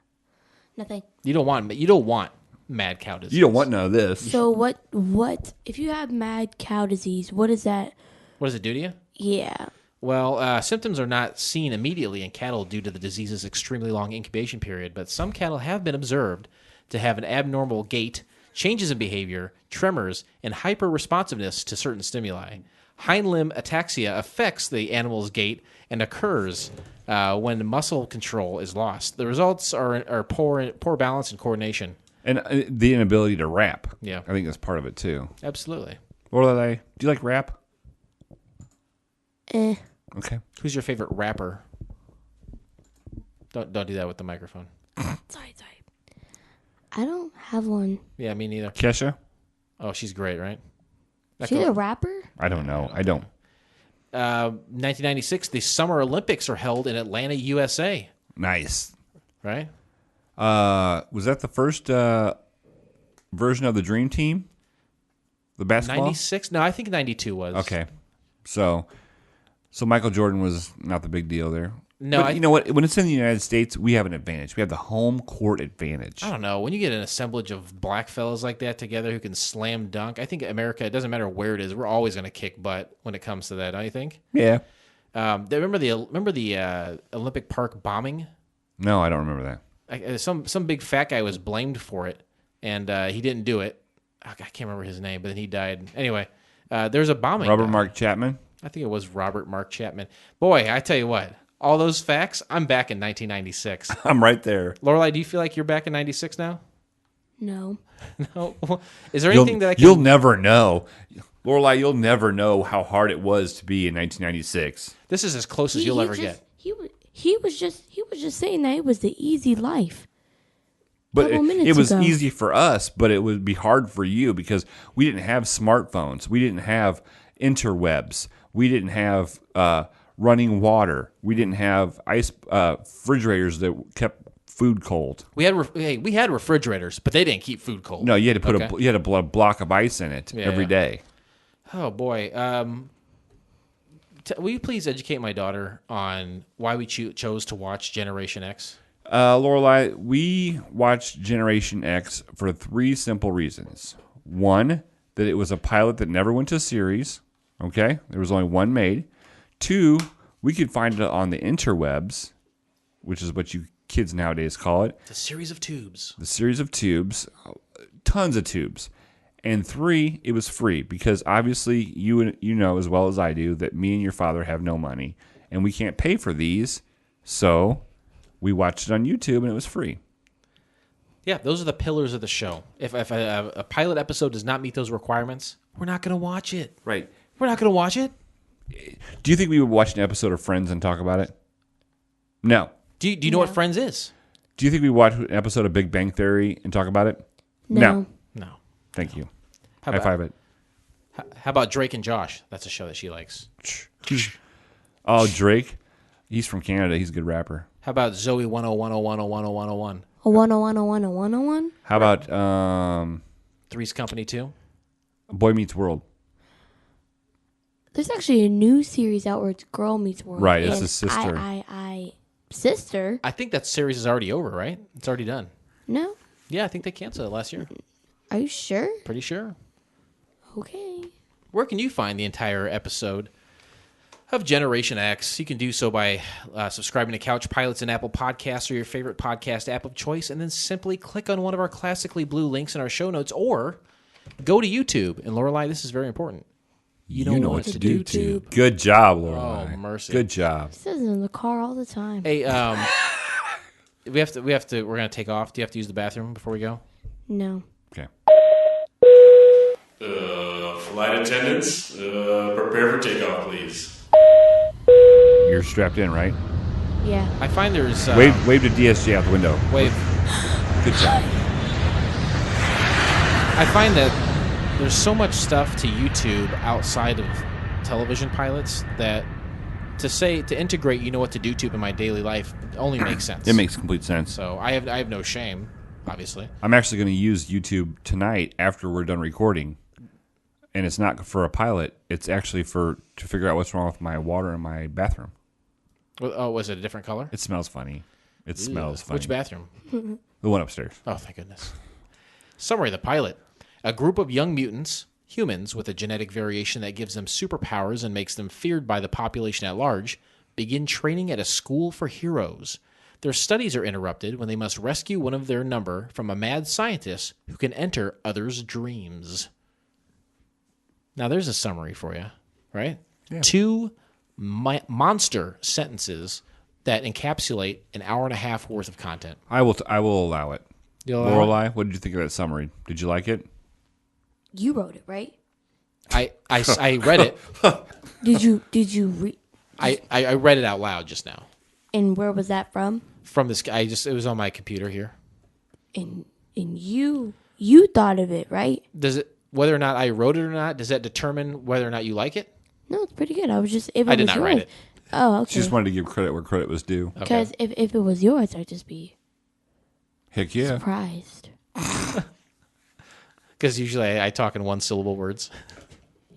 Nothing. You don't want mad cow disease. You don't want none of this. So what if you have mad cow disease? What is that? What does it do to you? Yeah. Well, symptoms are not seen immediately in cattle due to the disease's extremely long incubation period, but some cattle have been observed to have an abnormal gait, changes in behavior, tremors, and hyper-responsiveness to certain stimuli. Hind limb ataxia affects the animal's gait and occurs when muscle control is lost. The results are poor balance and coordination. And the inability to rap. Yeah. I think that's part of it, too. Absolutely. Lorelai, do you like rap? Eh. Okay. Who's your favorite rapper? Don't do that with the microphone. Sorry. I don't have one. Yeah, me neither. Kesha? Oh, she's great, right? She's a rapper? I don't know. I don't. 1996, the Summer Olympics are held in Atlanta, USA. Nice. Right? Was that the first version of the Dream Team? The basketball? 96? No, I think 92 was. Okay. So Michael Jordan was not the big deal there. No, but you know what? When it's in the United States, we have an advantage. We have the home court advantage. I don't know. When you get an assemblage of black fellas like that together who can slam dunk, I think America, it doesn't matter where it is, we're always going to kick butt when it comes to that, don't you think? Yeah. Remember the Olympic Park bombing? No, I don't remember that. Some big fat guy was blamed for it, and he didn't do it. I can't remember his name, but then he died. Anyway, there's a bombing. Robert Mark Chapman? I think it was Robert Mark Chapman. Boy, I tell you what, all those facts, I'm back in 1996. I'm right there. Lorelai, do you feel like you're back in 96 now? No. No. Is there anything that I can... You'll never know. Lorelai, you'll never know how hard it was to be in 1996. This is as close as you'll ever get. He was just saying that it was the easy life. But it was ago. easy for us, but it would be hard for you because we didn't have smartphones. We didn't have interwebs. We didn't have running water. We didn't have ice refrigerators that kept food cold. We had refrigerators, but they didn't keep food cold. No, you had to put a block of ice in it every day. Oh boy. Will you please educate my daughter on why we chose to watch Generation X? Lorelai, we watched Generation X for 3 simple reasons. One, that it was a pilot that never went to series. Okay, there was only one made. 2, we could find it on the interwebs, which is what you kids nowadays call it. It's a series of tubes. The series of tubes, tons of tubes. And 3, it was free because obviously you know as well as I do that me and your father have no money and we can't pay for these. So we watched it on YouTube and it was free. Yeah, those are the pillars of the show. If a pilot episode does not meet those requirements, we're not going to watch it. Right. We're not going to watch it. Do you think we would watch an episode of Friends and talk about it? No. Do you know what Friends is? Do you think we watch an episode of Big Bang Theory and talk about it? No. No. Thank you. How High about, five it. How about Drake and Josh? That's a show that she likes. Oh, Drake. He's from Canada. He's a good rapper. How about Zoe 10101010101? A 101, a 101? How about Three's Company 2? Boy Meets World? There's actually a new series out where it's Girl Meets World. Right, it's and his sister. Sister? I think that series is already over, right? It's already done. No? Yeah, I think they canceled it last year. Are you sure? Pretty sure. Okay. Where can you find the entire episode of Generation X? You can do so by subscribing to Couch Pilots and Apple Podcasts or your favorite podcast app of choice, and then simply click on one of our classically blue links in our show notes, or go to YouTube. And Lorelai, this is very important. You know what to do, Tube. Good job, Lorelai. Oh, mercy. Good job. This is in the car all the time. Hey, we're gonna take off. Do you have to use the bathroom before we go? No. Okay. Flight attendants, prepare for takeoff, please. You're strapped in, right? Yeah. I find there's Wave to DSJ out the window. wave. Good job. I find that there's so much stuff to YouTube outside of television pilots that to integrate You Know What to Do Tube in my daily life only makes sense. It makes complete sense. So I have no shame, obviously. I'm actually going to use YouTube tonight after we're done recording. And it's not for a pilot. It's actually to figure out what's wrong with my water in my bathroom. Oh, was it a different color? It smells funny. It smells funny. Which bathroom? The one upstairs. Oh, thank goodness. Summary of the pilot. A group of young mutants, humans with a genetic variation that gives them superpowers and makes them feared by the population at large, begin training at a school for heroes. Their studies are interrupted when they must rescue one of their number from a mad scientist who can enter others' dreams. Now, there's a summary for you, right? Yeah. 2 monster sentences that encapsulate an hour and a half worth of content. I will allow it. You'll allow it? Lorelai, what did you think of that summary? Did you like it? You wrote it, right? I read it. Did you read? I read it out loud just now. And where was that from? From this guy, it was on my computer here. And you thought of it, right? Does it, whether or not I wrote it or not, does that determine whether or not you like it? No, it's pretty good. I was just if it I did was not write yours- it. Oh, okay. She just wanted to give credit where credit was due. Because if it was yours, I'd just be Heck yeah. surprised. Because usually I talk in 1-syllable words.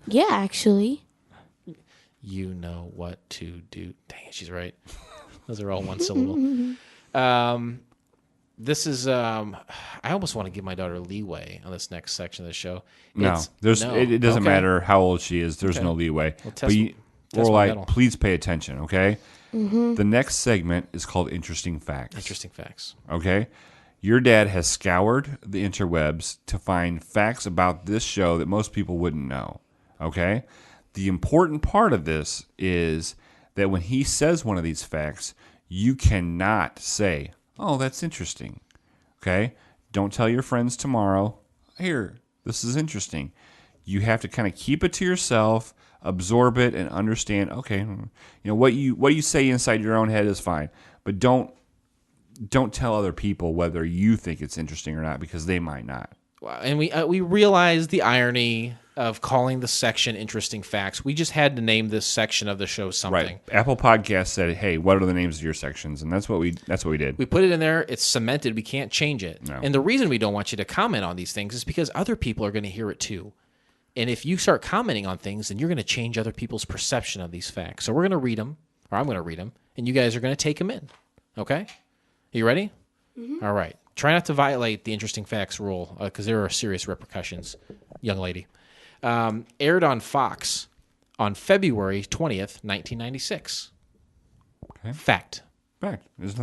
Yeah, actually. You know what to do. Dang it, she's right. Those are all 1 syllable. This is I almost want to give my daughter leeway on this next section of the show. No, it doesn't Okay. matter how old she is. There's Okay. no leeway. Well, But you, test my Lorelai, mettle. please pay attention, okay? The next segment is called Interesting Facts. Interesting facts. Okay? Your dad has scoured the interwebs to find facts about this show that most people wouldn't know. Okay? The important part of this is that when he says one of these facts, you cannot say, "Oh, that's interesting." Okay? Don't tell your friends tomorrow, "Here, this is interesting." You have to kind of keep it to yourself, absorb it, and understand, okay, what you say inside your own head is fine, but don't tell other people whether you think it's interesting or not, because they might not. Wow. And we realize the irony of calling the section Interesting Facts. We just had to name this section of the show something. Right. Apple Podcast said, "Hey, what are the names of your sections?" And that's what we did. We put it in there. It's cemented. We can't change it. No. And the reason we don't want you to comment on these things is because other people are going to hear it too. And if you start commenting on things, then you're going to change other people's perception of these facts. So we're going to read them, or I'm going to read them, and you guys are going to take them in. Okay? Are you ready? Mm-hmm. All right. Try not to violate the Interesting Facts rule, because there are serious repercussions, young lady. Aired on Fox on February 20th, 1996. Okay. Fact. Fact. There's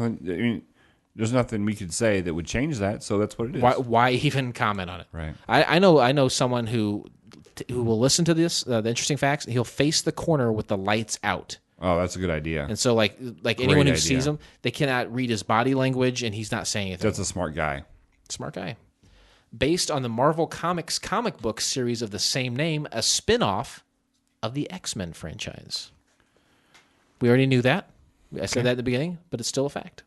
nothing we could say that would change that, so that's what it is. Why even comment on it? Right. I know someone who will listen to this, the Interesting Facts, and he'll face the corner with the lights out. Oh, that's a good idea. And so, like anyone who idea. sees him, they cannot read his body language, and he's not saying anything. That's a smart guy. Smart guy. Based on the Marvel Comics comic book series of the same name, a spin-off of the X-Men franchise. We already knew that. I said that at the beginning, but it's still a fact.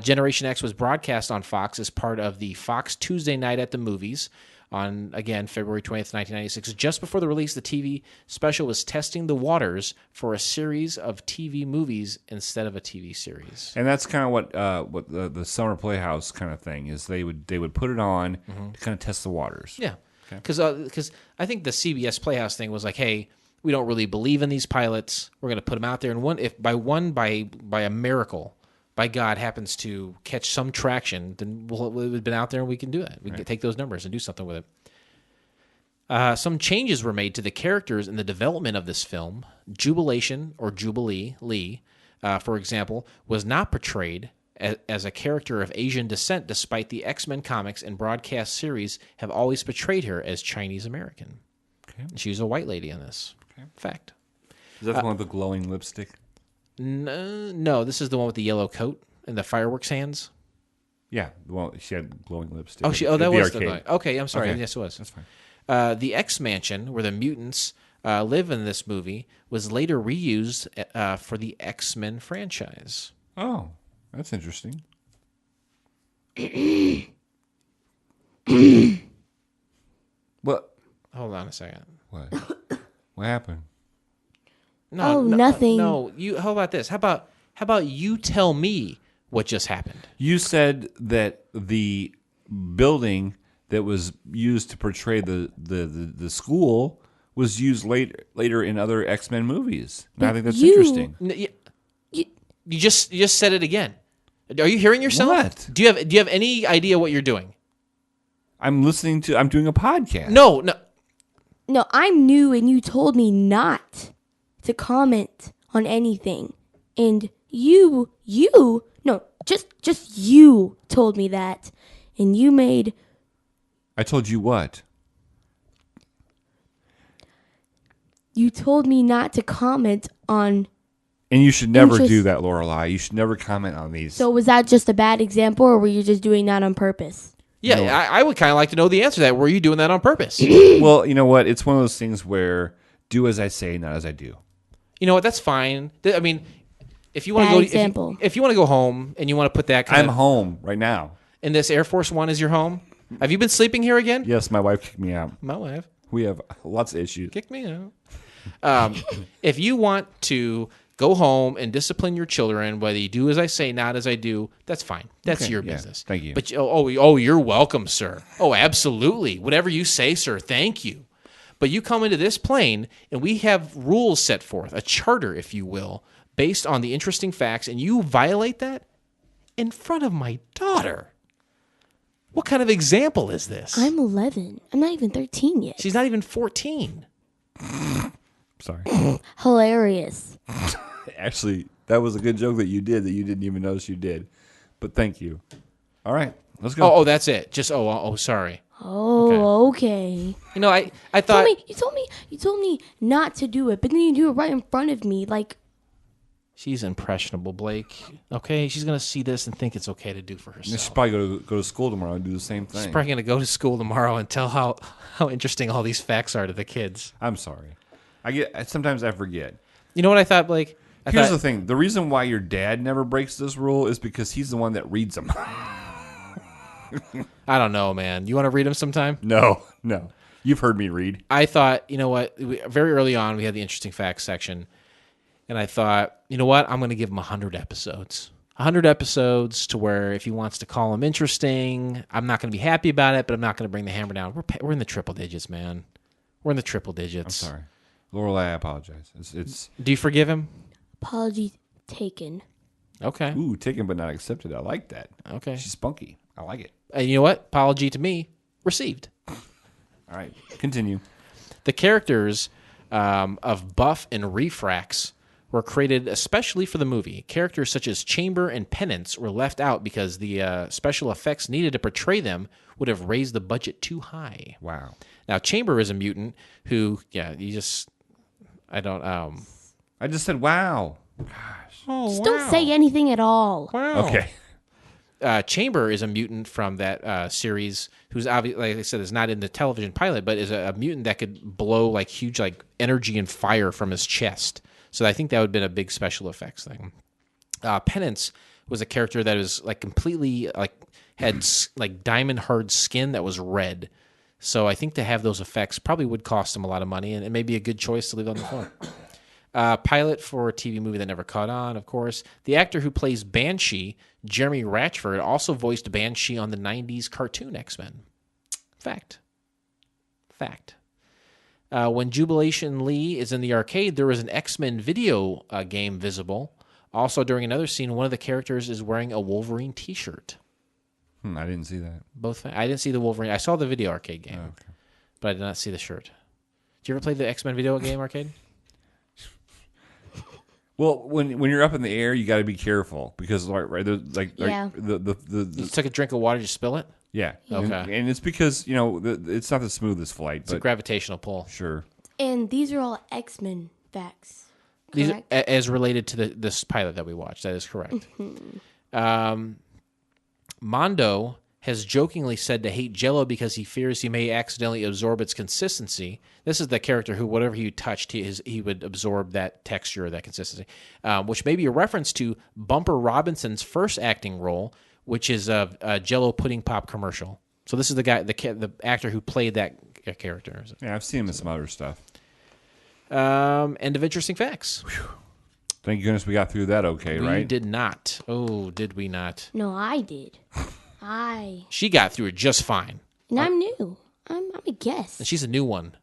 Generation X was broadcast on Fox as part of the Fox Tuesday Night at the Movies on, again, February 20th, 1996. Just before the release, the TV special was testing the waters for a series of TV movies instead of a TV series. And that's kind of what the summer playhouse kind of thing is. They would put it on to kind of test the waters. Yeah, because I think the CBS Playhouse thing was like, hey, we don't really believe in these pilots. We're going to put them out there, and if by a miracle, by God, happens to catch some traction, then we've been out there and we can do that. We can take those numbers and do something with it. Some changes were made to the characters in the development of this film. Jubilation, or Jubilee Lee, for example, was not portrayed as a character of Asian descent, despite the X-Men comics and broadcast series have always portrayed her as Chinese American. Okay. She's a white lady in this. Okay. Fact. Is that the one with the glowing lipstick? No, this is the one with the yellow coat and the fireworks hands. Yeah. Well, she had glowing lipstick. That was the guy. Okay, I'm sorry. Okay. Yes, it was. That's fine. The X Mansion, where the mutants live in this movie, was later reused for the X-Men franchise. Oh, that's interesting. What? Hold on a second. What? What happened? No, nothing. No, you. How about this? How about you tell me what just happened? You said that the building that was used to portray the school was used later in other X-Men movies. And I think that's interesting. You just said it again. Are you hearing yourself? What? Do you have any idea what you're doing? I'm doing a podcast. No. No, I'm new, and you told me not to comment on anything. And you, no, just you told me that. And you made... I told you what? You told me not to comment on... And you should never do that, Lorelai. You should never comment on these. So was that just a bad example, or were you just doing that on purpose? Yeah, no. I would kind of like to know the answer to that. Were you doing that on purpose? Well, you know what? It's one of those things where do as I say, not as I do. You know what? That's fine. I mean, if you want to go, if you want to go home and you want to put that, I'm home right now. And this Air Force One is your home. Have you been sleeping here again? Yes, my wife kicked me out. My wife. We have lots of issues. Kicked me out. If you want to go home and discipline your children, whether you do as I say, not as I do, that's fine. That's your business. Thank you. But you're welcome, sir. Oh, absolutely. Whatever you say, sir. Thank you. But you come into this plane, and we have rules set forth, a charter, if you will, based on the interesting facts, and you violate that in front of my daughter. What kind of example is this? I'm 11. I'm not even 13 yet. She's not even 14. Sorry. Hilarious. Actually, that was a good joke that you did that you didn't even notice you did. But thank you. All right, let's go. Oh, that's it. Just sorry. Oh, okay. You know, I thought You told me not to do it, but then you do it right in front of me, like. She's impressionable, Blake. Okay, she's gonna see this and think it's okay to do for herself. She's probably go to school tomorrow and do the same thing. She's probably gonna go to school tomorrow and tell how interesting all these facts are to the kids. I'm sorry. Sometimes I forget. You know what I thought, Blake? Here's the thing. The reason why your dad never breaks this rule is because he's the one that reads them. I don't know, man. You want to read them sometime? No. You've heard me read. I thought, you know what? Very early on, we had the interesting facts section. And I thought, you know what? I'm going to give him 100 episodes. 100 episodes to where if he wants to call them interesting, I'm not going to be happy about it, but I'm not going to bring the hammer down. We're in the triple digits, man. We're in the triple digits. I'm sorry. Lorelai, I apologize. It's. Do you forgive him? Apology taken. Okay. Ooh, taken but not accepted. I like that. Okay. She's spunky. I like it. And you know what? Apology to me. Received. All right. Continue. The characters of Buff and Refrax were created especially for the movie. Characters such as Chamber and Penance were left out because the special effects needed to portray them would have raised the budget too high. Wow. Now, Chamber is a mutant who, I just said wow. Just don't say anything at all. Wow. Okay. Chamber is a mutant from that series who's obviously, like I said, is not in the television pilot, but is a mutant that could blow like huge like energy and fire from his chest. So I think that would have been a big special effects thing. Penance was a character that was like completely like had like diamond hard skin that was red. So I think to have those effects probably would cost him a lot of money, and it may be a good choice to leave on the floor. Pilot for a TV movie that never caught on, of course. The actor who plays Banshee, Jeremy Ratchford, also voiced Banshee on the 90s cartoon X-Men. Fact. When Jubilation Lee is in the arcade, there is an X-Men video game visible. Also, during another scene, one of the characters is wearing a Wolverine t-shirt. I didn't see that. I didn't see the Wolverine. I saw the video arcade game, okay. But I did not see the shirt. Did you ever play the X-Men video game arcade? Well, when you're up in the air, you got to be careful because you You took a drink of water, did you spill it? Yeah. Okay. And it's because, it's not the smoothest flight, It's a but gravitational pull. sure. And these are all X-Men facts. These Correct? as related to this pilot that we watched. That is correct. Mondo has jokingly said to hate Jell-O because he fears he may accidentally absorb its consistency. This is the character who, whatever he touched, he would absorb that texture, that consistency, which may be a reference to Bumper Robinson's first acting role, which is a Jell-O pudding pop commercial. So this is the guy, the actor who played that character. Yeah, I've seen him in some other stuff. End of interesting facts. Thank goodness we got through that okay, We right? did not. Oh, did we not? No, I did. She got through it just fine. And I'm new. I'm a guest. And she's a new one.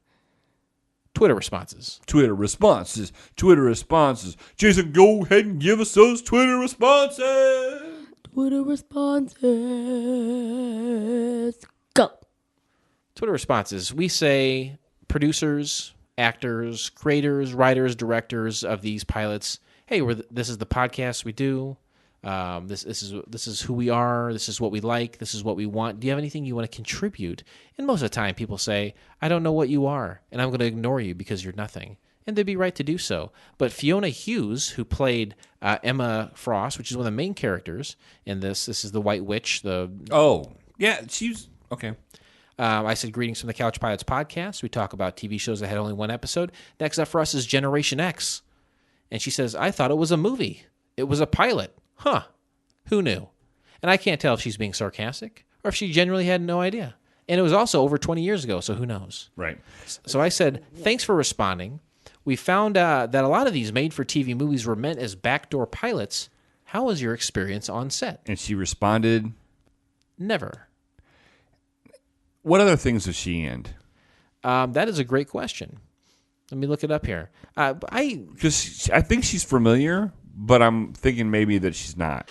Twitter responses. Twitter responses. Jason, go ahead and give us those Twitter responses. Twitter responses. Go. Twitter responses. We say producers, actors, creators, writers, directors of these pilots. Hey, this is the podcast we do. This is who we are. This is what we like. This is what we want. Do you have anything you want to contribute? And most of the time, people say, "I don't know what you are, and I'm going to ignore you because you're nothing." And they'd be right to do so. But Fiona Hughes, who played Emma Frost, which is one of the main characters in this is the White Witch. Oh, yeah, she's okay. I said, greetings from the Couch Pilots podcast. We talk about TV shows that had only one episode. Next up for us is Generation X. And she says, I thought it was a movie. It was a pilot. Huh. Who knew? And I can't tell if she's being sarcastic or if she genuinely had no idea. And it was also over 20 years ago, so who knows? Right. So I said, thanks for responding. We found that a lot of these made-for-TV movies were meant as backdoor pilots. How was your experience on set? And she responded, Never. what other things was she in? That is a great question. Let me look it up here. Because I think she's familiar, but I'm thinking maybe that she's not.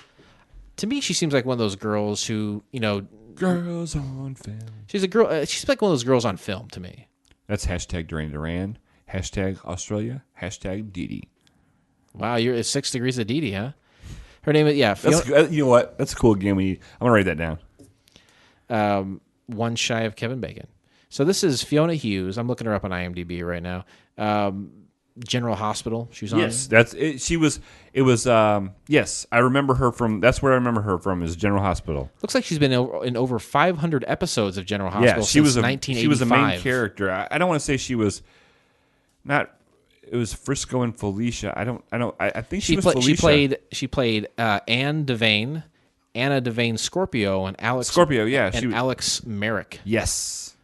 To me, she seems like one of those girls who, Girls on film. she's a girl. She's like one of those girls on film to me. That's hashtag Duran Duran, hashtag Australia, hashtag Dee. Wow, it's 6 Degrees of Dee Dee, huh? Her name is That's, you know what? That's a cool game. I'm gonna write that down. one shy of Kevin Bacon. So this is Fiona Hughes. I'm looking her up on IMDb right now. General Hospital. She was on. Yes, that's it. She was. It was. Yes, I remember her from. That's where I remember her from. Is General Hospital. Looks like she's been in over 500 episodes of General Hospital. Yeah, she since was 1985. She was a main character. I don't want to say she was. Not. It was Frisco and Felicia. I think she was Felicia. She played Anne Devane, Anna Devane Scorpio, and Alex Scorpio. Yeah, and Alex Merrick. Yes,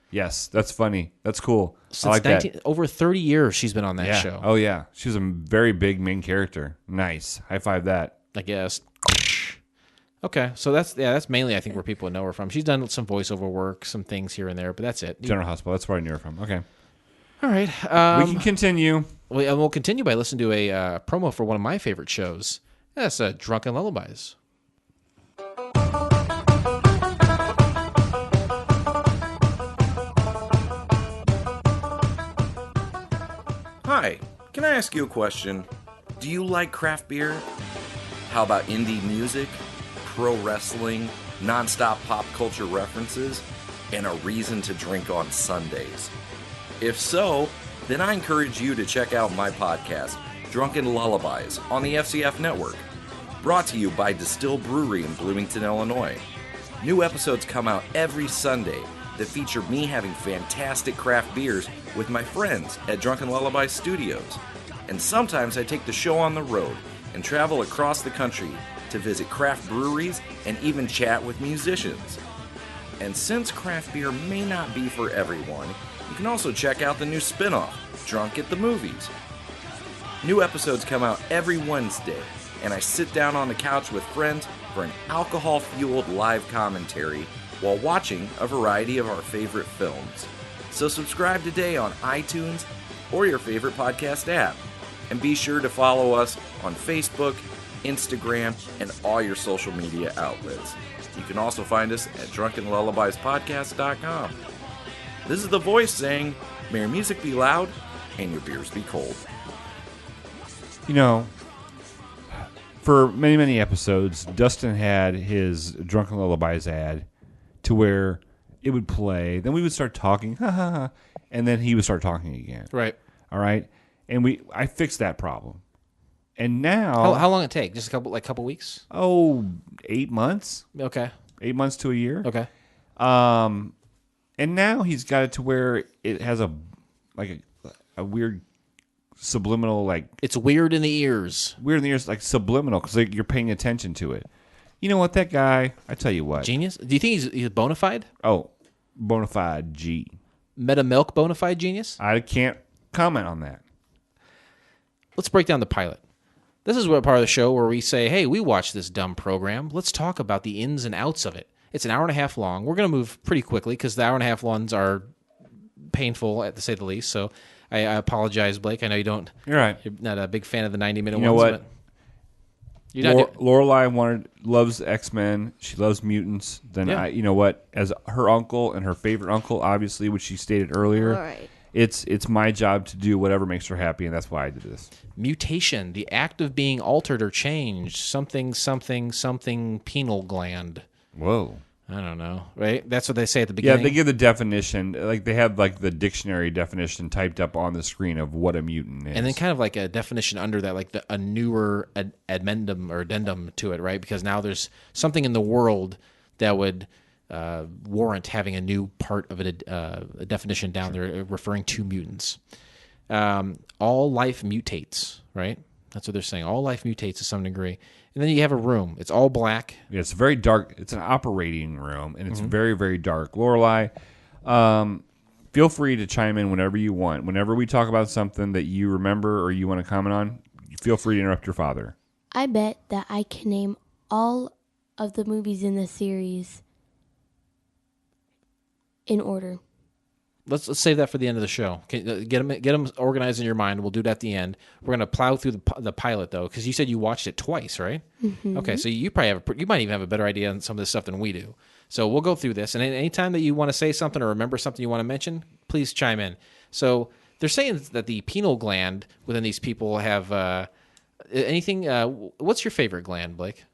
that's funny. That's cool. Since I like that. Over 30 years, she's been on that show. Oh yeah, she was a very big main character. Nice. High five that. I guess. Okay, so that's mainly I think where people know her from. She's done some voiceover work, some things here and there, but that's it. General Hospital. That's where I knew her from. Okay. All right. We can continue. We'll continue by listening to a promo for one of my favorite shows. That's Drunken Lullabies. Hi, can I ask you a question? Do you like craft beer? How about indie music, pro wrestling, non-stop pop culture references, and a reason to drink on Sundays? If so, then I encourage you to check out my podcast, Drunken Lullabies, on the FCF Network. Brought to you by Distill Brewery in Bloomington, Illinois. New episodes come out every Sunday that feature me having fantastic craft beers with my friends at Drunken Lullaby Studios. And sometimes I take the show on the road and travel across the country to visit craft breweries and even chat with musicians. And since craft beer may not be for everyone, you can also check out the new spin-off, Drunk at the Movies. New episodes come out every Wednesday, and I sit down on the couch with friends for an alcohol-fueled live commentary while watching a variety of our favorite films. So subscribe today on iTunes or your favorite podcast app. And be sure to follow us on Facebook, Instagram, and all your social media outlets. You can also find us at drunkenlullabiespodcast.com. This is the voice saying, may your music be loud and your beers be cold. You know, for many, many episodes, Dustin had his Drunken Lullabies ad to where it would play. Then we would start talking, ha ha ha, and then he would start talking again. Right. All right, and I fixed that problem. And now, How long it take? Just a couple weeks? 8 months. Okay. 8 months to a year. Okay. And now he's got it to where it has a weird subliminal, like It's weird in the ears. weird in the ears, like subliminal, because you're paying attention to it. You know what? That guy, I tell you what. Genius? Do you think he's bona fide? Oh, bona fide G. Meta milk bona fide genius? I can't comment on that. Let's break down the pilot. This is what part of the show where we say, hey, we watched this dumb program. Let's talk about the ins and outs of it. It's an hour and a half long. We're going to move pretty quickly because the hour and a half ones are painful, to say the least. So I apologize, Blake. I know you're right. You're not a big fan of the 90-minute You know ones. what? But you're not Lorelai loves X-Men. She loves mutants. Then Yeah. you know what? As her uncle and her favorite uncle, obviously, which she stated earlier, All right. it's my job to do whatever makes her happy, and that's why I did this. mutation, the act of being altered or changed, something penal gland. Whoa. I don't know, right? That's what they say at the Yeah, beginning. they give the definition. Like they have like the dictionary definition typed up on the screen of what a mutant is. and then kind of like a definition under that, like a newer addendum to it, right? Because now there's something in the world that would warrant having a new part of it, a definition down there referring to mutants. All life mutates, right? That's what they're saying. All life mutates to some degree. And then you have a room. It's all black. Yeah, it's very dark. It's an operating room, and it's Mm-hmm. very, very dark. Lorelai, feel free to chime in whenever you want. Whenever we talk about something that you remember or you want to comment on, feel free to interrupt your father. I bet that I can name all of the movies in the series in order. Let's save that for the end of the show. Get them organized in your mind. We'll do it at the end. We're gonna plow through the pilot though, because you said you watched it twice, right? Mm-hmm. Okay, so you probably you might even have a better idea on some of this stuff than we do. So we'll go through this, and anytime that you want to say something or remember something you want to mention, please chime in. So they're saying that the pineal gland within these people have anything. What's your favorite gland, Blake?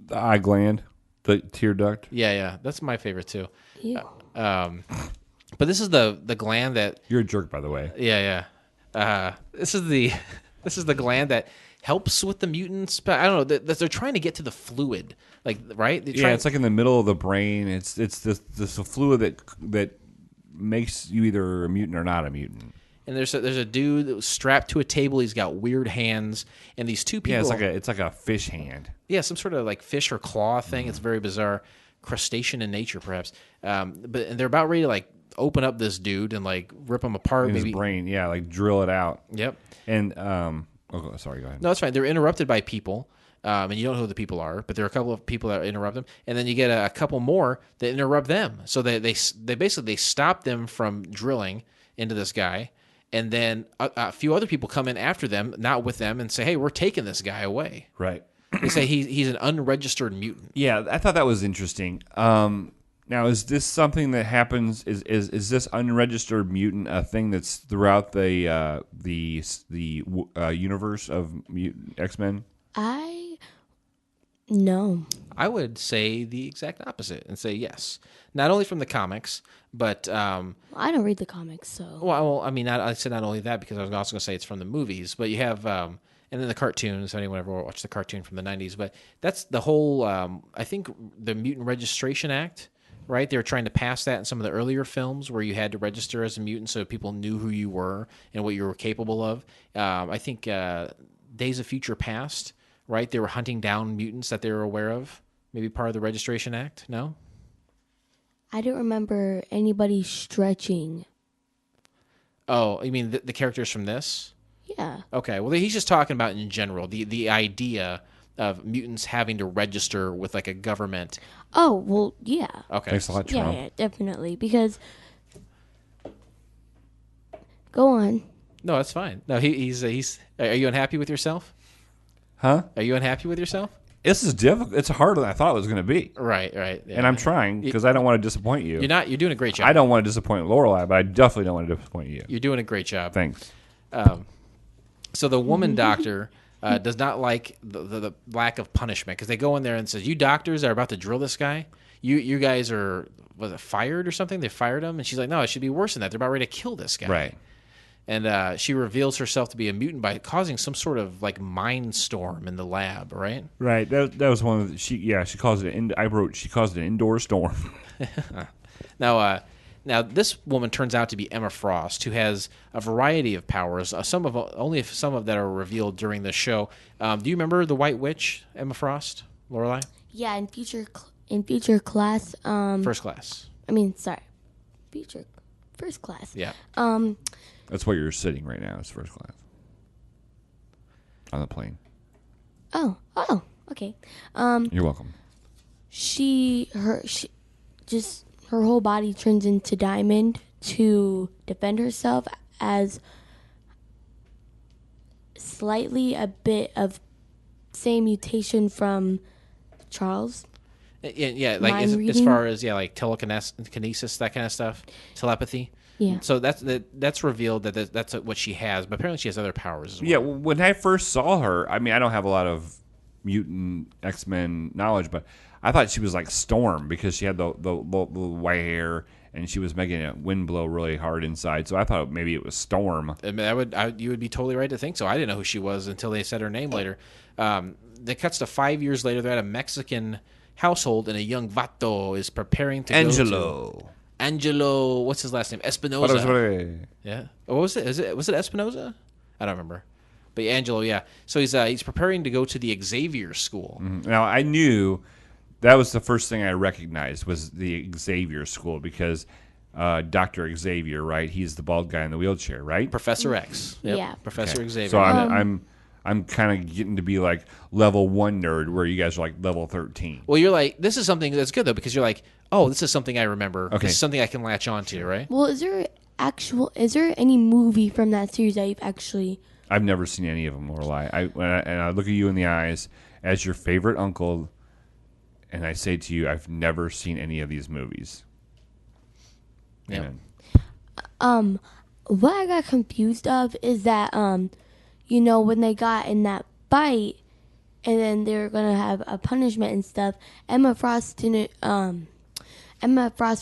The eye gland, the tear duct. Yeah, that's my favorite too. Ew. But this is the gland that. You're a jerk, by the way. Yeah. This is the gland that helps with the mutants. But I don't know. They're trying to get to the fluid, like right? It's like in the middle of the brain. It's this fluid that makes you either a mutant or not a mutant. And there's a dude that was strapped to a table. He's got weird hands, and these two people. Yeah, it's like a fish hand. Yeah, some sort of like fish or claw thing. It's very bizarre, crustacean in nature, perhaps. But they're about ready to like open up this dude and like rip him apart. In maybe his brain, yeah, like drill it out. Yep. And sorry, go ahead. No, that's fine. They're interrupted by people, and you don't know who the people are, but there are a couple of people that interrupt them, and then you get a couple more that interrupt them. So they basically stop them from drilling into this guy, and then a few other people come in after them, not with them, and say, "Hey, we're taking this guy away." Right. They say he's an unregistered mutant. Yeah, I thought that was interesting. Now, is this something that happens? Is this unregistered mutant a thing that's throughout the universe of X-Men? No. I would say the exact opposite and say yes. Not only from the comics, but I don't read the comics, so. well, I mean, I said not only that because I was also going to say it's from the movies, but you have and then the cartoons. If anyone ever watched the cartoon from the 90s, but that's the whole. I think the Mutant Registration Act, right? They were trying to pass that in some of the earlier films where you had to register as a mutant so people knew who you were and what you were capable of. I think Days of Future Past, right? They were hunting down mutants that they were aware of. Maybe part of the Registration Act. No. I don't remember anybody stretching. Oh, you mean the characters from this? Yeah. Okay, well, he's just talking about in general the idea of mutants having to register with like a government. Oh, well, yeah. Okay, Thanks a lot, Trump. Yeah, definitely. Because. Go on. no, that's fine. No, he's. Are you unhappy with yourself? Huh? Are you unhappy with yourself? This is difficult. It's harder than I thought it was going to be. Right. Yeah. And I'm trying because I don't want to disappoint you. You're not. You're doing a great job. I don't want to disappoint Lorelai, but I definitely don't want to disappoint you. You're doing a great job. Thanks. So the woman doctor does not like the lack of punishment because they go in there and says, "You doctors are about to drill this guy. You guys are fired or something? They fired him." And she's like, "No, it should be worse than that. They're about ready to kill this guy." Right. And she reveals herself to be a mutant by causing some sort of like mind storm in the lab, right? Right. That was one of the, she calls it. She calls it an indoor storm. Now this woman turns out to be Emma Frost, who has a variety of powers. Only some of that are revealed during the show. Do you remember the White Witch, Emma Frost, Lorelai? Yeah, in future class. First class. First class. Yeah. That's where you're sitting right now. It's first class on the plane. Oh, okay. You're welcome. Her whole body turns into diamond to defend herself as slightly a bit of same mutation from Charles. Yeah, like as far as like telekinesis, that kind of stuff, telepathy. Yeah. So that's revealed that's what she has, but apparently she has other powers as well. Yeah, when I first saw her, I mean, I don't have a lot of mutant X-Men knowledge, but I thought she was like Storm because she had the white hair and she was making a wind blow really hard inside. So I thought maybe it was Storm. I mean, you would be totally right to think so. I didn't know who she was until they said her name later. It cuts to 5 years later. They're at a Mexican household, and a young vato is preparing to Angelo, what's his last name? Espinosa. Yeah. What was it? Was it Espinosa? I don't remember. But Angelo, yeah. So he's preparing to go to the Xavier School. Mm-hmm. Now I knew that was the first thing I recognized was the Xavier School because Dr. Xavier, right? He's the bald guy in the wheelchair, right? Professor X. Yep. Yeah. Professor Xavier. So I'm kind of getting to be like level 1 nerd where you guys are like level 13. Well, you're like, this is something that's good though because you're like, oh, this is something I remember. Okay. This is something I can latch onto, right? Well, is there any movie from that series that you've actually? I've never seen any of them, Lorelai. When I look at you in the eyes as your favorite uncle, and I say to you, I've never seen any of these movies. Yeah. What I got confused of is that when they got in that fight, and then they were gonna have a punishment and stuff. Emma Frost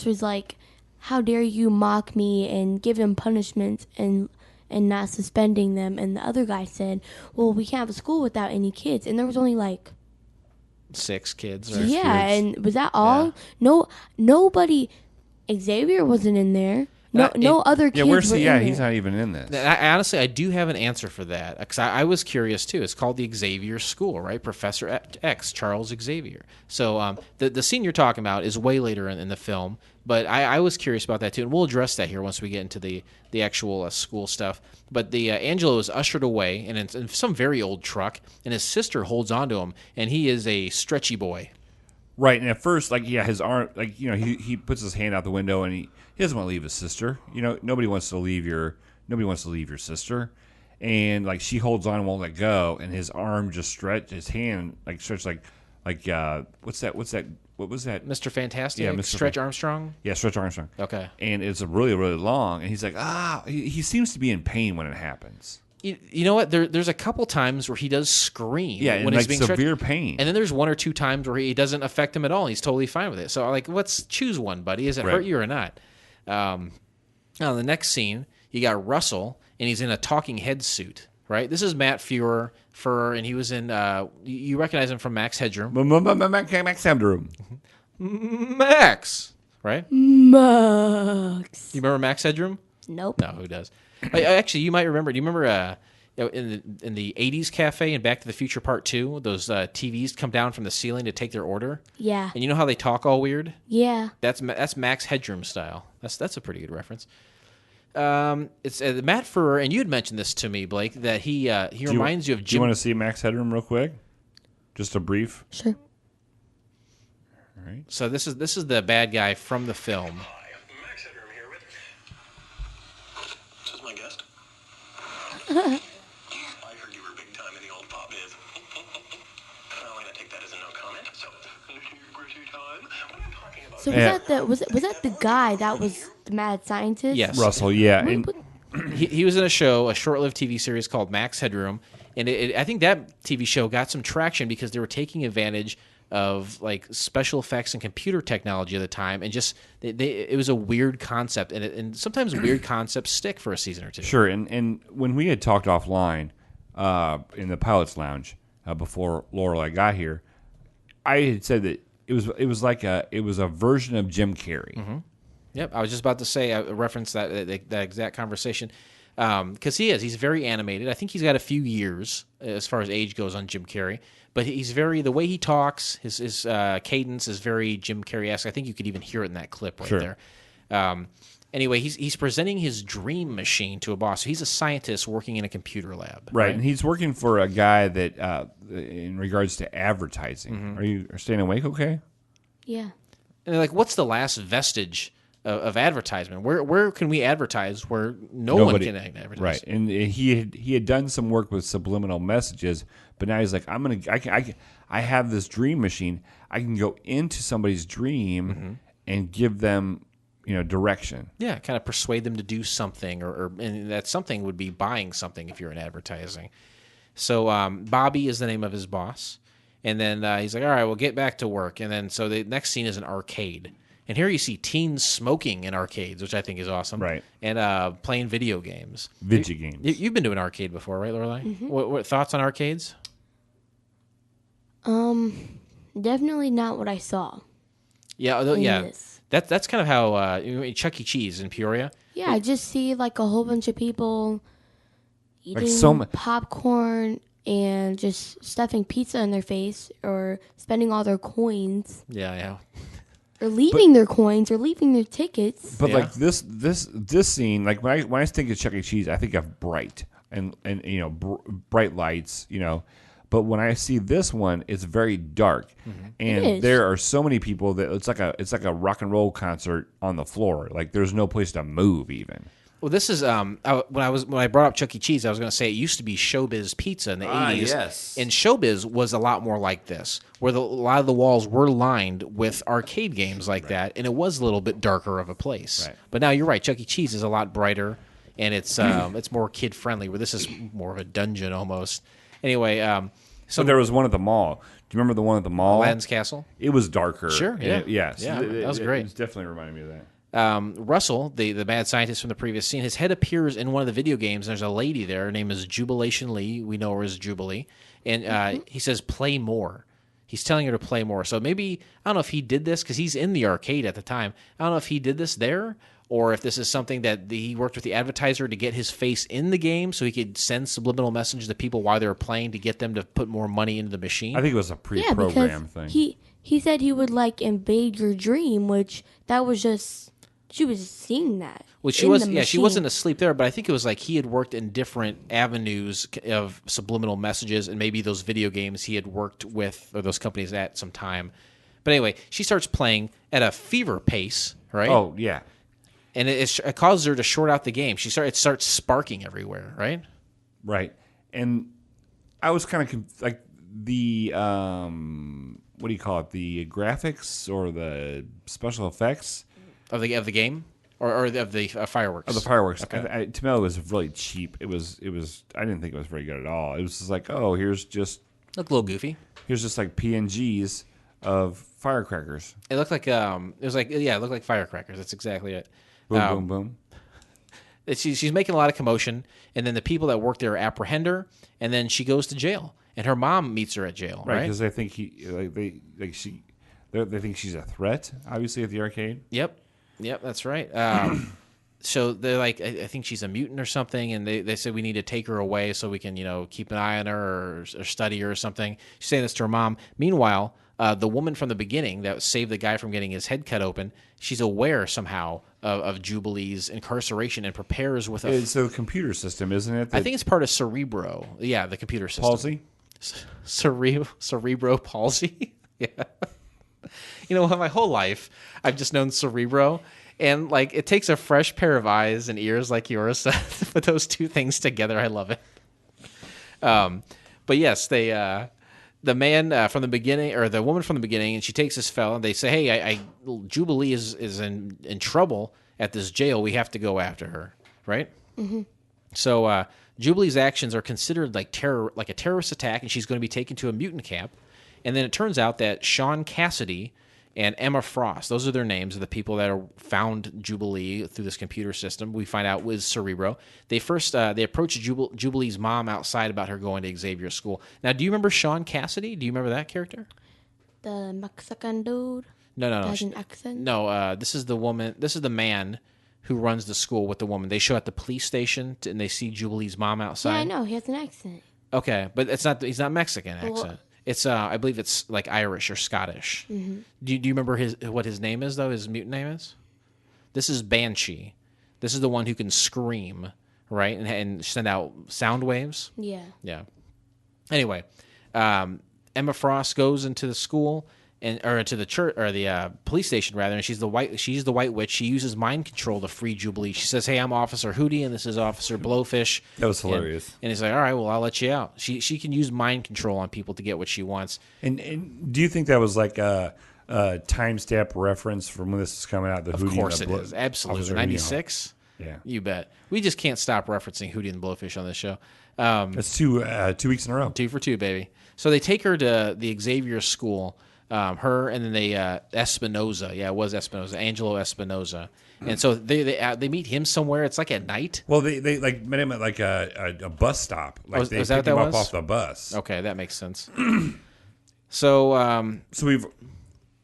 was like, "How dare you mock me and give him punishments and not suspending them?" And the other guy said, "Well, we can't have a school without any kids." And there was only like 6 kids. Or and was that all? Yeah. No, nobody. Xavier wasn't in there. No other kids. Yeah, where's he? Yeah, in he's there. not even in this. Honestly, I do have an answer for that because I was curious too. It's called the Xavier School, right? Professor X, Charles Xavier. So the scene you're talking about is way later in the film, but I was curious about that too, and we'll address that here once we get into the actual school stuff. But the Angelo is ushered away in some very old truck, and his sister holds onto him, and he is a stretchy boy. Right, and at first, his arm, he puts his hand out the window, and he doesn't want to leave his sister. Nobody wants to leave your sister, and she holds on and won't let go, and his arm just his hand stretched like what's that? What was that? Mr. Fantastic? Yeah, Stretch Armstrong? Yeah, Stretch Armstrong. Okay. And it's really, really long, and he's like, he seems to be in pain when it happens. You know what? There's a couple times where he does scream. Yeah, when he's being severe stretched. pain. And then there's 1 or 2 times where he doesn't affect him at all. And he's totally fine with it. So let's choose one, buddy. Does it hurt you or not? Now, the next scene, you got Russell, and he's in a talking head suit. Right. This is Matt Furr, and he was in. You recognize him from Max Headroom. Max Headroom. Max. Right. Max. You remember Max Headroom? Nope. No, who does? Actually, you might remember. Do you remember in the 80s cafe in Back to the Future Part 2, those TVs come down from the ceiling to take their order? Yeah. And you know how they talk all weird? Yeah. That's Max Headroom style. That's a pretty good reference. It's Matt Furr, and you had mentioned this to me, Blake, that he reminds you of Jim. Do you want to see Max Headroom real quick? Just a brief. Sure. All right. So this is the bad guy from the film. Max Headroom here with. This is my guest. I heard you were big time in the old pop biz. I'm gonna take that as a no comment. So, gritty time. What am I talking about? So was that the guy that was the mad scientist? Yes. Russell, yeah. He was in a short-lived TV series called Max Headroom, And I think that TV show got some traction because they were taking advantage of like special effects and computer technology at the time, and just it was a weird concept, and sometimes weird concepts stick for a season or two. Sure, and when we had talked offline in the Pilot's Lounge before Lorelai got here, I had said that it was like it was a version of Jim Carrey. Mm-hmm. Yep, I was just about to say reference that exact conversation. Because he's very animated. I think he's got a few years as far as age goes on Jim Carrey, but the way he talks, his cadence is very Jim Carrey-esque. I think you could even hear it in that clip right there. Anyway, he's presenting his dream machine to a boss. So he's a scientist working in a computer lab. Right, and he's working for a guy that, in regards to advertising. Mm-hmm. Are you staying awake okay? Yeah. And they're like, what's the last vestige of advertisement? Where can we advertise where nobody can advertise? Right, and he had done some work with subliminal messages, but now he's like, I have this dream machine. I can go into somebody's dream and give them direction. Yeah, kind of persuade them to do something, and that something would be buying something if you're in advertising. So Bobby is the name of his boss, and then he's like, all right, we'll get back to work. And then so the next scene is an arcade. And here you see teens smoking in arcades, which I think is awesome. Right. And playing video games. Video games. You've been to an arcade before, right, Lorelai? Mm-hmm. What thoughts on arcades? Definitely not what I saw. Yeah, yeah. That's kind of how Chuck E. Cheese in Peoria. Yeah, I just see like a whole bunch of people eating popcorn and just stuffing pizza in their face or spending all their coins. Yeah. Or leaving their coins, or leaving their tickets. But like this scene, like when I think of Chuck E. Cheese, I think of bright and bright lights, But when I see this one, it's very dark, and there are so many people that it's like a rock and roll concert on the floor. Like there's no place to move even. Well, this is when I brought up Chuck E. Cheese, I was going to say it used to be Showbiz Pizza in the 80s. Yes. And Showbiz was a lot more like this, where a lot of the walls were lined with arcade games like that, and it was a little bit darker of a place. Right. But now you're right, Chuck E. Cheese is a lot brighter, and it's more kid friendly. Where this is more of a dungeon almost. Anyway, so there was one at the mall. Do you remember the one at the mall? Aladdin's Castle. It was darker. Sure. Yeah. Yes. Yeah. That was great. It definitely reminded me of that. Russell, the mad scientist from the previous scene, his head appears in one of the video games. There's a lady there. Her name is Jubilation Lee. We know her as Jubilee. And he says, play more. He's telling her to play more. So maybe, I don't know if he did this, because he's in the arcade at the time. I don't know if he did this there, or if this is something that he worked with the advertiser to get his face in the game so he could send subliminal messages to people while they were playing to get them to put more money into the machine. I think it was a pre-programmed thing. He said he would like invade your dream, which that was just... She was seeing that. Well, she wasn't asleep there, but I think it was like he had worked in different avenues of subliminal messages, and maybe those video games he had worked with, or those companies at some time. But anyway, she starts playing at a fever pace, right? Oh, yeah. And it causes her to short out the game. It starts sparking everywhere, right? Right. And I was kind of like the, what do you call it? The graphics or the special effects? Of the game, or of the fireworks. Of the fireworks. Okay. To me, it was really cheap. It was. I didn't think it was very good at all. It was just like, oh, here's just looked a little goofy. Here's just like PNGs of firecrackers. It looked like it looked like firecrackers. That's exactly it. Boom, boom, boom. She's making a lot of commotion, and then the people that work there apprehend her, and then she goes to jail, and her mom meets her at jail. Right, because they think they think she's a threat. Obviously, at the arcade. Yep, that's right. So they're like, I think she's a mutant or something, and they said we need to take her away so we can, keep an eye on her or study her or something. She's saying this to her mom. Meanwhile, the woman from the beginning that saved the guy from getting his head cut open, she's aware somehow of Jubilee's incarceration and prepares with It's a computer system, isn't it? I think it's part of Cerebro. Yeah, the computer system. Palsy? Cerebro palsy? Yeah. My whole life, I've just known Cerebro, and like it takes a fresh pair of eyes and ears like yours to put those two things together. I love it. But yes, the man from the beginning, or the woman from the beginning, and she takes this fella, and they say, "Hey, Jubilee is in trouble at this jail. We have to go after her, right?" Mm-hmm. So Jubilee's actions are considered like a terrorist attack, and she's going to be taken to a mutant camp. And then it turns out that Sean Cassidy and Emma Frost, those are their names of the people that found Jubilee through this computer system. We find out with Cerebro. They approached Jubilee's mom outside about her going to Xavier's school. Now, do you remember Sean Cassidy? Do you remember that character? The Mexican dude. No. Has an accent. No, this is the woman. This is the man who runs the school with the woman. They show at the police station and they see Jubilee's mom outside. Yeah, I know. He has an accent. Okay, but it's not. He's not Mexican accent. Well, It's I believe it's like Irish or Scottish. Mm-hmm. Do you remember what his name is though? His mutant name is. This is Banshee. This is the one who can scream, right, and send out sound waves. Yeah. Yeah. Anyway, Emma Frost goes into the school or to the church or the police station rather, and she's the white witch. She uses mind control to free Jubilee. She says, "Hey, I'm Officer Hootie, and this is Officer Blowfish." That was hilarious. And he's like, "All right, well, I'll let you out." She can use mind control on people to get what she wants. And do you think that was like a timestamp reference from when this is coming out? Of course it is. Absolutely. 96? Yeah. You bet. We just can't stop referencing Hootie and the Blowfish on this show. That's 2 weeks in a row. 2 for 2, baby. So they take her to the Xavier school, her and then they Espinoza. Yeah, it was Espinoza, Angelo Espinoza. And so they meet him somewhere. It's like at night. Well, they like met him at like a bus stop. Like they is that picked what him that up was? off the bus. Okay, that makes sense. So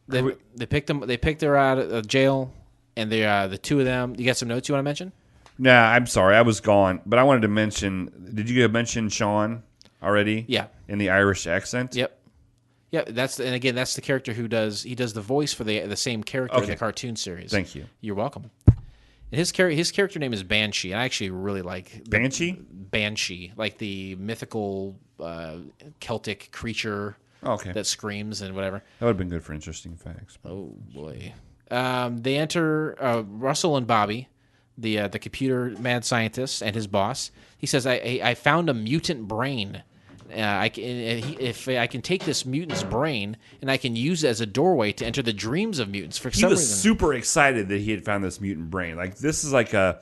they picked her out of jail, and the two of them. You got some notes you want to mention? Nah, I'm sorry, I was gone. But I wanted to mention. Did you mention Sean already? Yeah. In the Irish accent. Yep. Yeah, that's the character who does the voice for the same character in the cartoon series. Thank you. You're welcome. And his character name is Banshee, and I actually really like Banshee, like the mythical Celtic creature that screams and whatever. That would have been good for interesting facts. Oh boy. They enter Russell and Bobby, the computer mad scientist, and his boss. He says, "I found a mutant brain. If I can take this mutant's brain and I can use it as a doorway to enter the dreams of mutants." For some reason, he was super excited that he had found this mutant brain. Like this is like a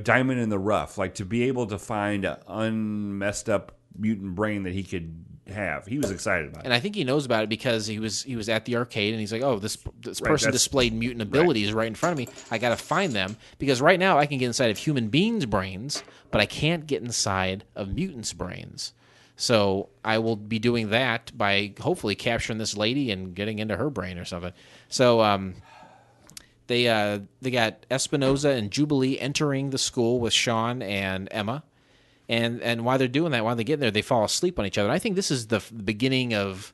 diamond in the rough. Like to be able to find an unmessed up mutant brain that he could have. He was excited about it. And I think he knows about it because he was at the arcade and he's like, "Oh, this person displayed mutant abilities right in front of me. I got to find them because right now I can get inside of human beings' brains, but I can't get inside of mutants' brains. So I will be doing that by hopefully capturing this lady and getting into her brain or something." So they got Espinoza and Jubilee entering the school with Sean and Emma. And while they're doing that, while they get there, they fall asleep on each other. And I think this is the beginning of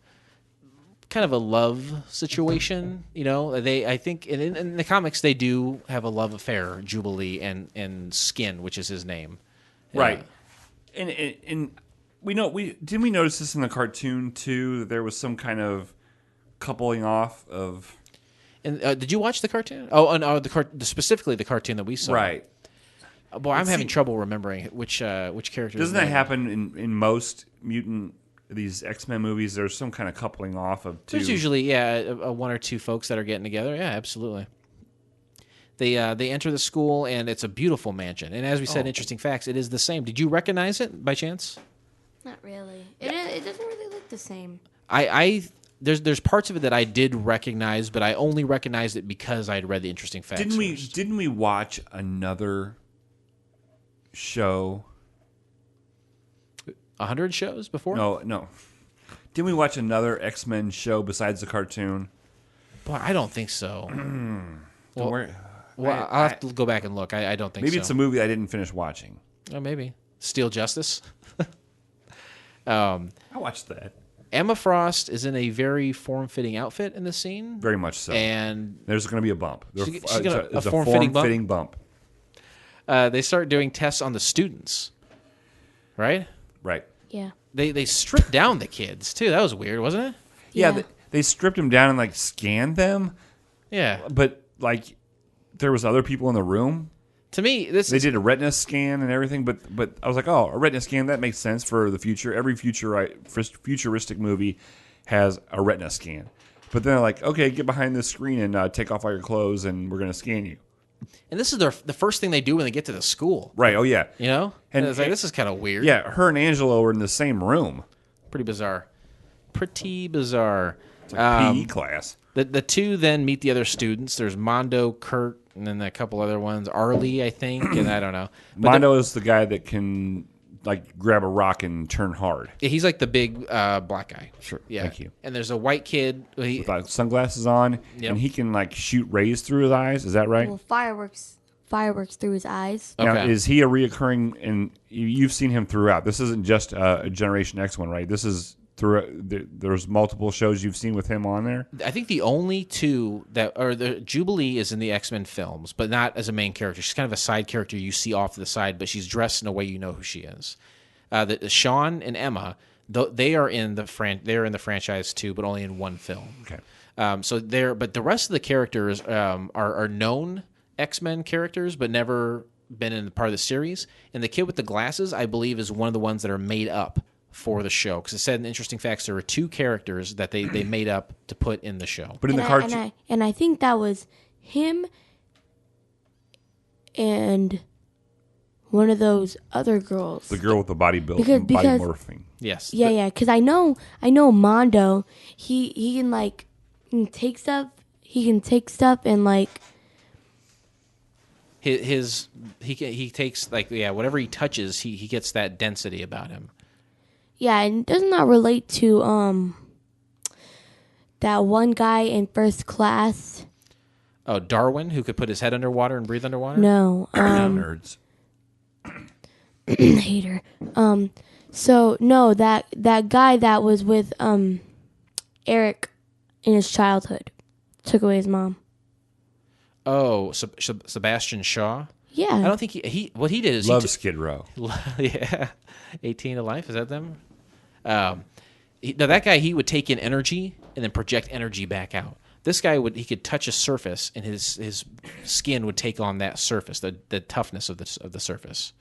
kind of a love situation. You know, I think in the comics they do have a love affair, Jubilee and Skin, which is his name, right? And we didn't we notice this in the cartoon too, that there was some kind of coupling off of. And did you watch the cartoon? Oh, no, specifically the cartoon that we saw, right? Boy, I'm having trouble remembering which character. Doesn't that happen in most these X-Men movies? There's some kind of coupling off of two. There's usually one or two folks that are getting together. Yeah, absolutely. They enter the school and it's a beautiful mansion. And as we said, interesting facts, it is the same. Did you recognize it by chance? Not really. It doesn't really look the same. There's parts of it that I did recognize, but I only recognized it because I had read the interesting facts. Didn't we watch another show? 100 shows before? No. Didn't we watch another X-Men show besides the cartoon? Boy, I don't think so. I'll have to go back and look. I don't think so. Maybe it's a movie I didn't finish watching. Oh, maybe. Steel Justice? I watched that. Emma Frost is in a very form-fitting outfit in this scene. Very much so. And there's going to be a bump. She's got a form-fitting bump. They start doing tests on the students, right? Right. Yeah. They stripped down the kids too. That was weird, wasn't it? Yeah. They stripped them down and like scanned them. Yeah. But like, there was other people in the room. To me, they did a retina scan and everything. But I was like, oh, a retina scan, that makes sense for the future. Every futuristic movie has a retina scan. But then they're like, okay, get behind this screen and take off all your clothes, and we're going to scan you. And this is the first thing they do when they get to the school. Right. Oh yeah. You know, And it's like, this is kind of weird. Yeah, her and Angelo are in the same room. Pretty bizarre. Pretty bizarre. It's like PE class. The two then meet the other students. There's Mondo, Kurt, and then a couple other ones. Arlie, I think, and I don't know. But Mondo is the guy that can like grab a rock and turn hard. he's like the big black guy. Sure. Yeah. Thank you. And there's a white kid. With like sunglasses on, Yep. and he can like shoot rays through his eyes. Is that right? Well, fireworks through his eyes. Now, Okay. is he a reoccurring? And you've seen him throughout. This isn't just a Generation X one, right? This is through. There's multiple shows you've seen with him on there. I think the only two the Jubilee is in the X-Men films, but not as a main character. She's kind of a side character you see off to the side, but she's dressed in a way you know who she is. The Sean and Emma, they are in the franchise too, but only in one film. Okay. But the rest of the characters are known X-Men characters, but never been in part of the series. And the kid with the glasses, I believe, is one of the ones that are made up for the show. Because it said in Interesting Facts there were two characters that they made up to put in the show. But in the cartoon, And I think that was him and one of those other girls. the girl with the body build, Because- body morphing. Yes. Yeah, because I know Mondo. He can like take stuff. He can take stuff and like. He takes like whatever he touches, he gets that density about him. Yeah, and doesn't that relate to that one guy in first class? Oh, Darwin, who could put his head underwater and breathe underwater? No, Nerds. hater. So no, that guy that was with Eric in his childhood took away his mom. Oh, Sebastian Shaw? Yeah. I don't think he what he did is Love he Skid Row. yeah, 18 to Life, is that them? Now that guy, he would take in energy and then project energy back out. This guy he could touch a surface and his skin would take on that surface, the toughness of the surface.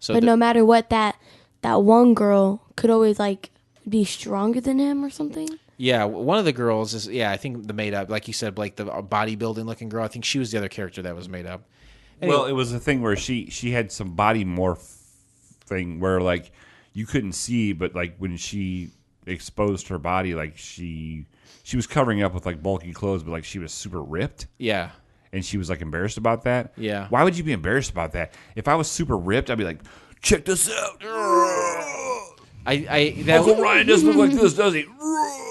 So But no matter what, that one girl could always like be stronger than him or something. yeah, one of the girls is I think the made up, like you said, Blake, the bodybuilding looking girl. I think she was the other character that was made up. Anyway, Well, it was a thing where she had some body morph thing where like you couldn't see, but like when she exposed her body, like she was covering up with like bulky clothes, but like she was super ripped. yeah. And she was like embarrassed about that. Yeah. Why would you be embarrassed about that? If I was super ripped, I'd be like, check this out. Uncle Ryan doesn't look like this, does he?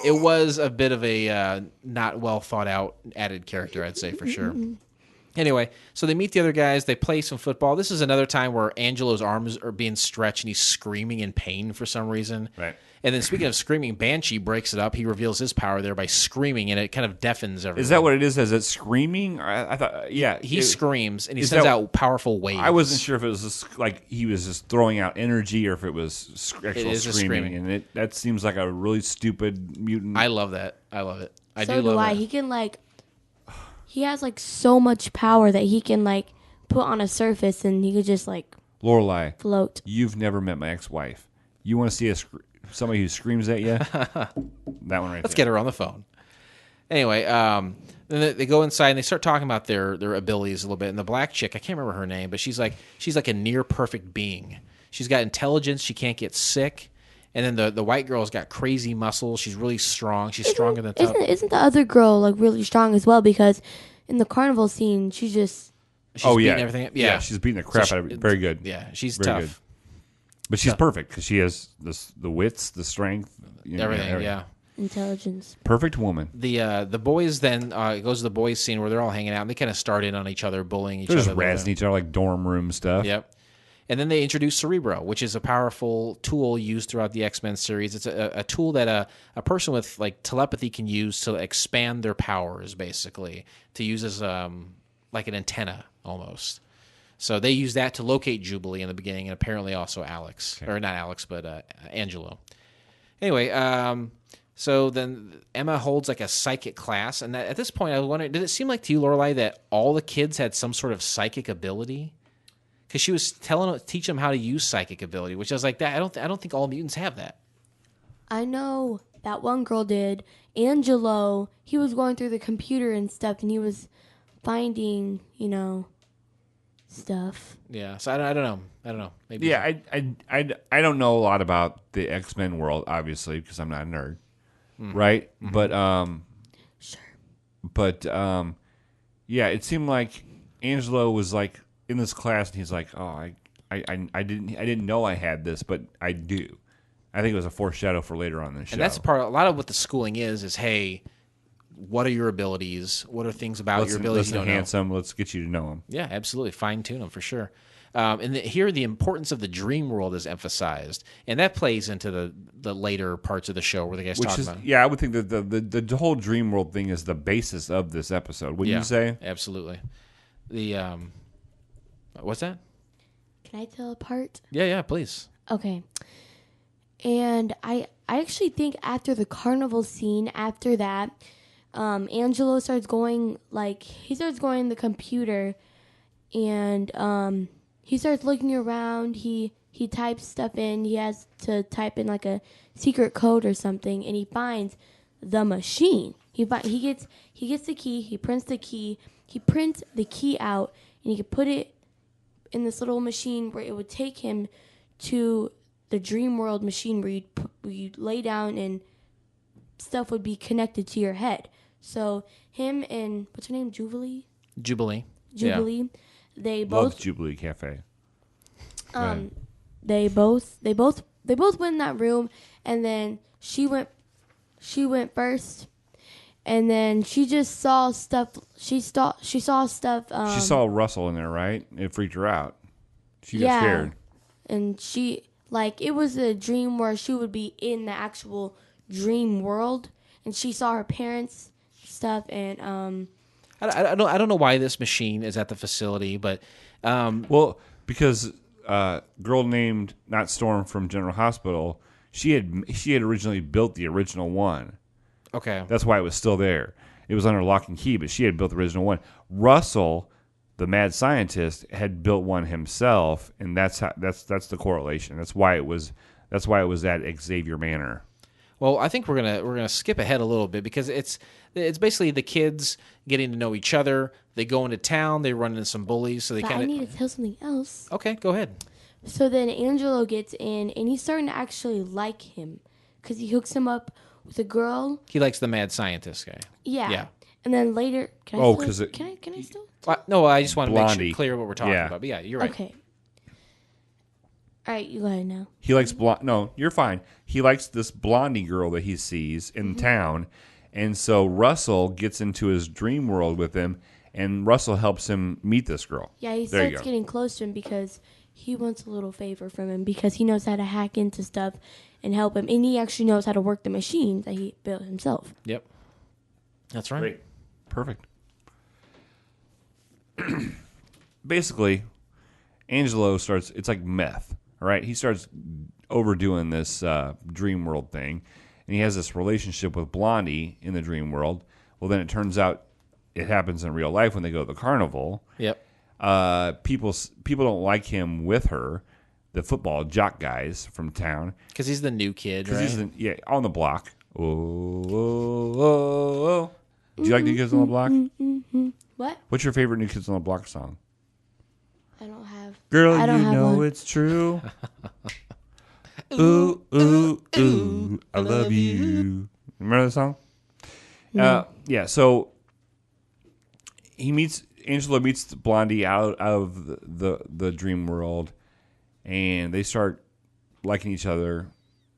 It was a bit of a not well thought out added character, I'd say, for sure. Anyway, so they meet the other guys. They play some football. This is another time where Angelo's arms are being stretched and he's screaming in pain for some reason. Right. And then speaking of screaming, Banshee breaks it up. He reveals his power there by screaming, and it kind of deafens everyone. Is that what it is? Is it screaming? I thought, yeah. He screams, and he is sends that- out powerful waves. I wasn't sure if it was just like he was just throwing out energy or if it was actual is just screaming. screaming. And that seems like a really stupid mutant. I love that. I love it. I So do love I. that. He can like. He has like so much power that he can like put on a surface and he could just like Lorelai, float. you've never met my ex-wife. You want to see somebody who screams at you? That one right Let's there. get her on the phone. Anyway, then they go inside and they start talking about their abilities a little bit. And the black chick, I can't remember her name, but she's like a near perfect being. She's got intelligence. She can't get sick. And then the white girl's got crazy muscles. She's really strong. She's stronger than Isn't the other girl like really strong as well? Because in the carnival scene, she just She's Oh, beating yeah. everything up. Yeah, she's beating the crap out of it. Very good. Yeah, she's Very tough. good. But she's perfect because she has the wits, the strength, Everything. Yeah. intelligence. Perfect woman. The boys then it goes to the boys scene where they're all hanging out and they kind of start in on each other, bullying each They're other. just a little razzing bit. each other like dorm room stuff. Yep. And then they introduce Cerebro, which is a powerful tool used throughout the X-Men series. It's a tool that a person with like telepathy can use to expand their powers, basically, to use as like an antenna almost. So they use that to locate Jubilee in the beginning, and apparently also Alex, or not Alex, but Angelo. Anyway, so then Emma holds like a psychic class, and at this point, I was wondering, did it seem like to you, Lorelai, that all the kids had some sort of psychic ability? Because she was teach them how to use psychic ability, which I was like, that I don't think all mutants have that. I know that one girl did. Angelo, he was going through the computer and stuff, and he was finding, stuff. Yeah. So I don't know. Maybe. Yeah, I don't know a lot about the X-Men world, obviously, because I'm not a nerd, right? Mm-hmm. Sure. But yeah, it seemed like Angelo was like in this class, and he's like, "Oh, I didn't know I had this, but I do." I think it was a foreshadow for later on in the show. And that's a lot of what the schooling is hey, what are your abilities? What are things about your abilities you don't enhance know? them. Let's get you to know them. Yeah, absolutely. Fine tune them for sure. And here, the importance of the dream world is emphasized, and that plays into the later parts of the show where the guys talk about. Yeah, I would think that the whole dream world thing is the basis of this episode. Wouldn't you say? Absolutely. The what's that? Can I tell a part? Yeah, please. Okay. And I actually think after the carnival scene, after that, Angelo starts going, he starts going in the computer, and he starts looking around. He types stuff in. He has to type in like a secret code or something, and he finds the machine. He gets the key. He prints the key. He prints the key out, and he can put it in this little machine where it would take him to the dream world machine where you'd lay down and stuff would be connected to your head. So him and what's her name, Jubilee, Yeah. they Love both Jubilee Cafe. they both went in that room, and then she went first, and then she just saw stuff. She saw stuff. She saw Russell in there, right? It freaked her out. She got scared. And she it was a dream where she would be in the actual dream world, and she saw her parents stuff, and I don't know why this machine is at the facility, but Well, because girl named not Storm from General Hospital, she had originally built the original one. okay. That's why it was still there. It was under lock and key, but she had built the original one. Russell, the mad scientist, had built one himself, and that's the correlation. That's why it was at Xavier Manor. Well, I think we're gonna skip ahead a little bit because it's basically the kids getting to know each other. They go into town. They run into some bullies. So they but kind I of need to tell something else. okay. Go ahead. So then Angelo gets in, and he's starting to actually like him because he hooks him up with a girl. He likes the mad scientist guy. Yeah. Yeah. And then later, can I still? No, I just want to make Blondie. sure clear what we're talking Yeah. about. But yeah, you're right. Okay. All right, you go ahead now. He likes No, you're fine. He likes this blondie girl that he sees in town, and so Russell gets into his dream world with him, and Russell helps him meet this girl. Yeah, he There you starts go. getting close to him because he wants a little favor from him because he knows how to hack into stuff and help him, and he actually knows how to work the machine that he built himself. Yep. That's right. Great. Perfect. Basically, Angelo starts, it's like meth, all right? He starts overdoing this dream world thing, and he has this relationship with Blondie in the dream world. Well, then it turns out it happens in real life when they go to the carnival. Yep. People don't like him with her, the football jock guys from town. Because he's the new kid, right? Because he's on the block. Oh, oh, oh, oh. Do you like New Kids on the Block? What? What's your favorite New Kids on the Block song? I don't have. Girl, I don't you have know one. it's true. Ooh, ooh, ooh, I love you. Remember that song? No. Yeah, so Angelo meets Blondie out of the dream world, and they start liking each other.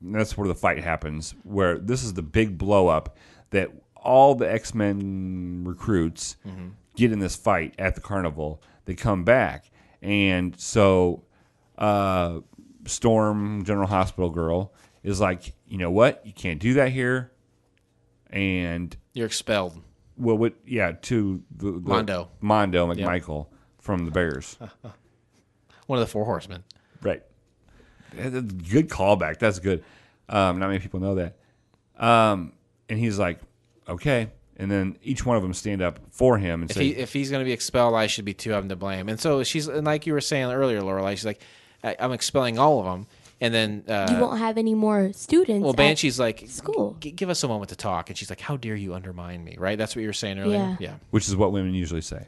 And that's where the fight happens, where this is the big blow up that all the X-Men recruits get in this fight at the carnival. They come back, and so Storm, General Hospital girl, is like, you know what? You can't do that here. And You're expelled. to the Mondo McMichael from the Bears. One of the Four Horsemen. Right. That's a good callback. That's good. Not many people know that. And he's like, okay. And then each one of them stand up for him and say, If he's going to be expelled, I should be two of them to blame. And so and like you were saying earlier, Lorelai, she's like, I'm expelling all of them. And then You won't have any more students. well, Banshee's like, school. Give us a moment to talk. And she's like, how dare you undermine me? Right? That's what you were saying earlier. Yeah. which is what women usually say.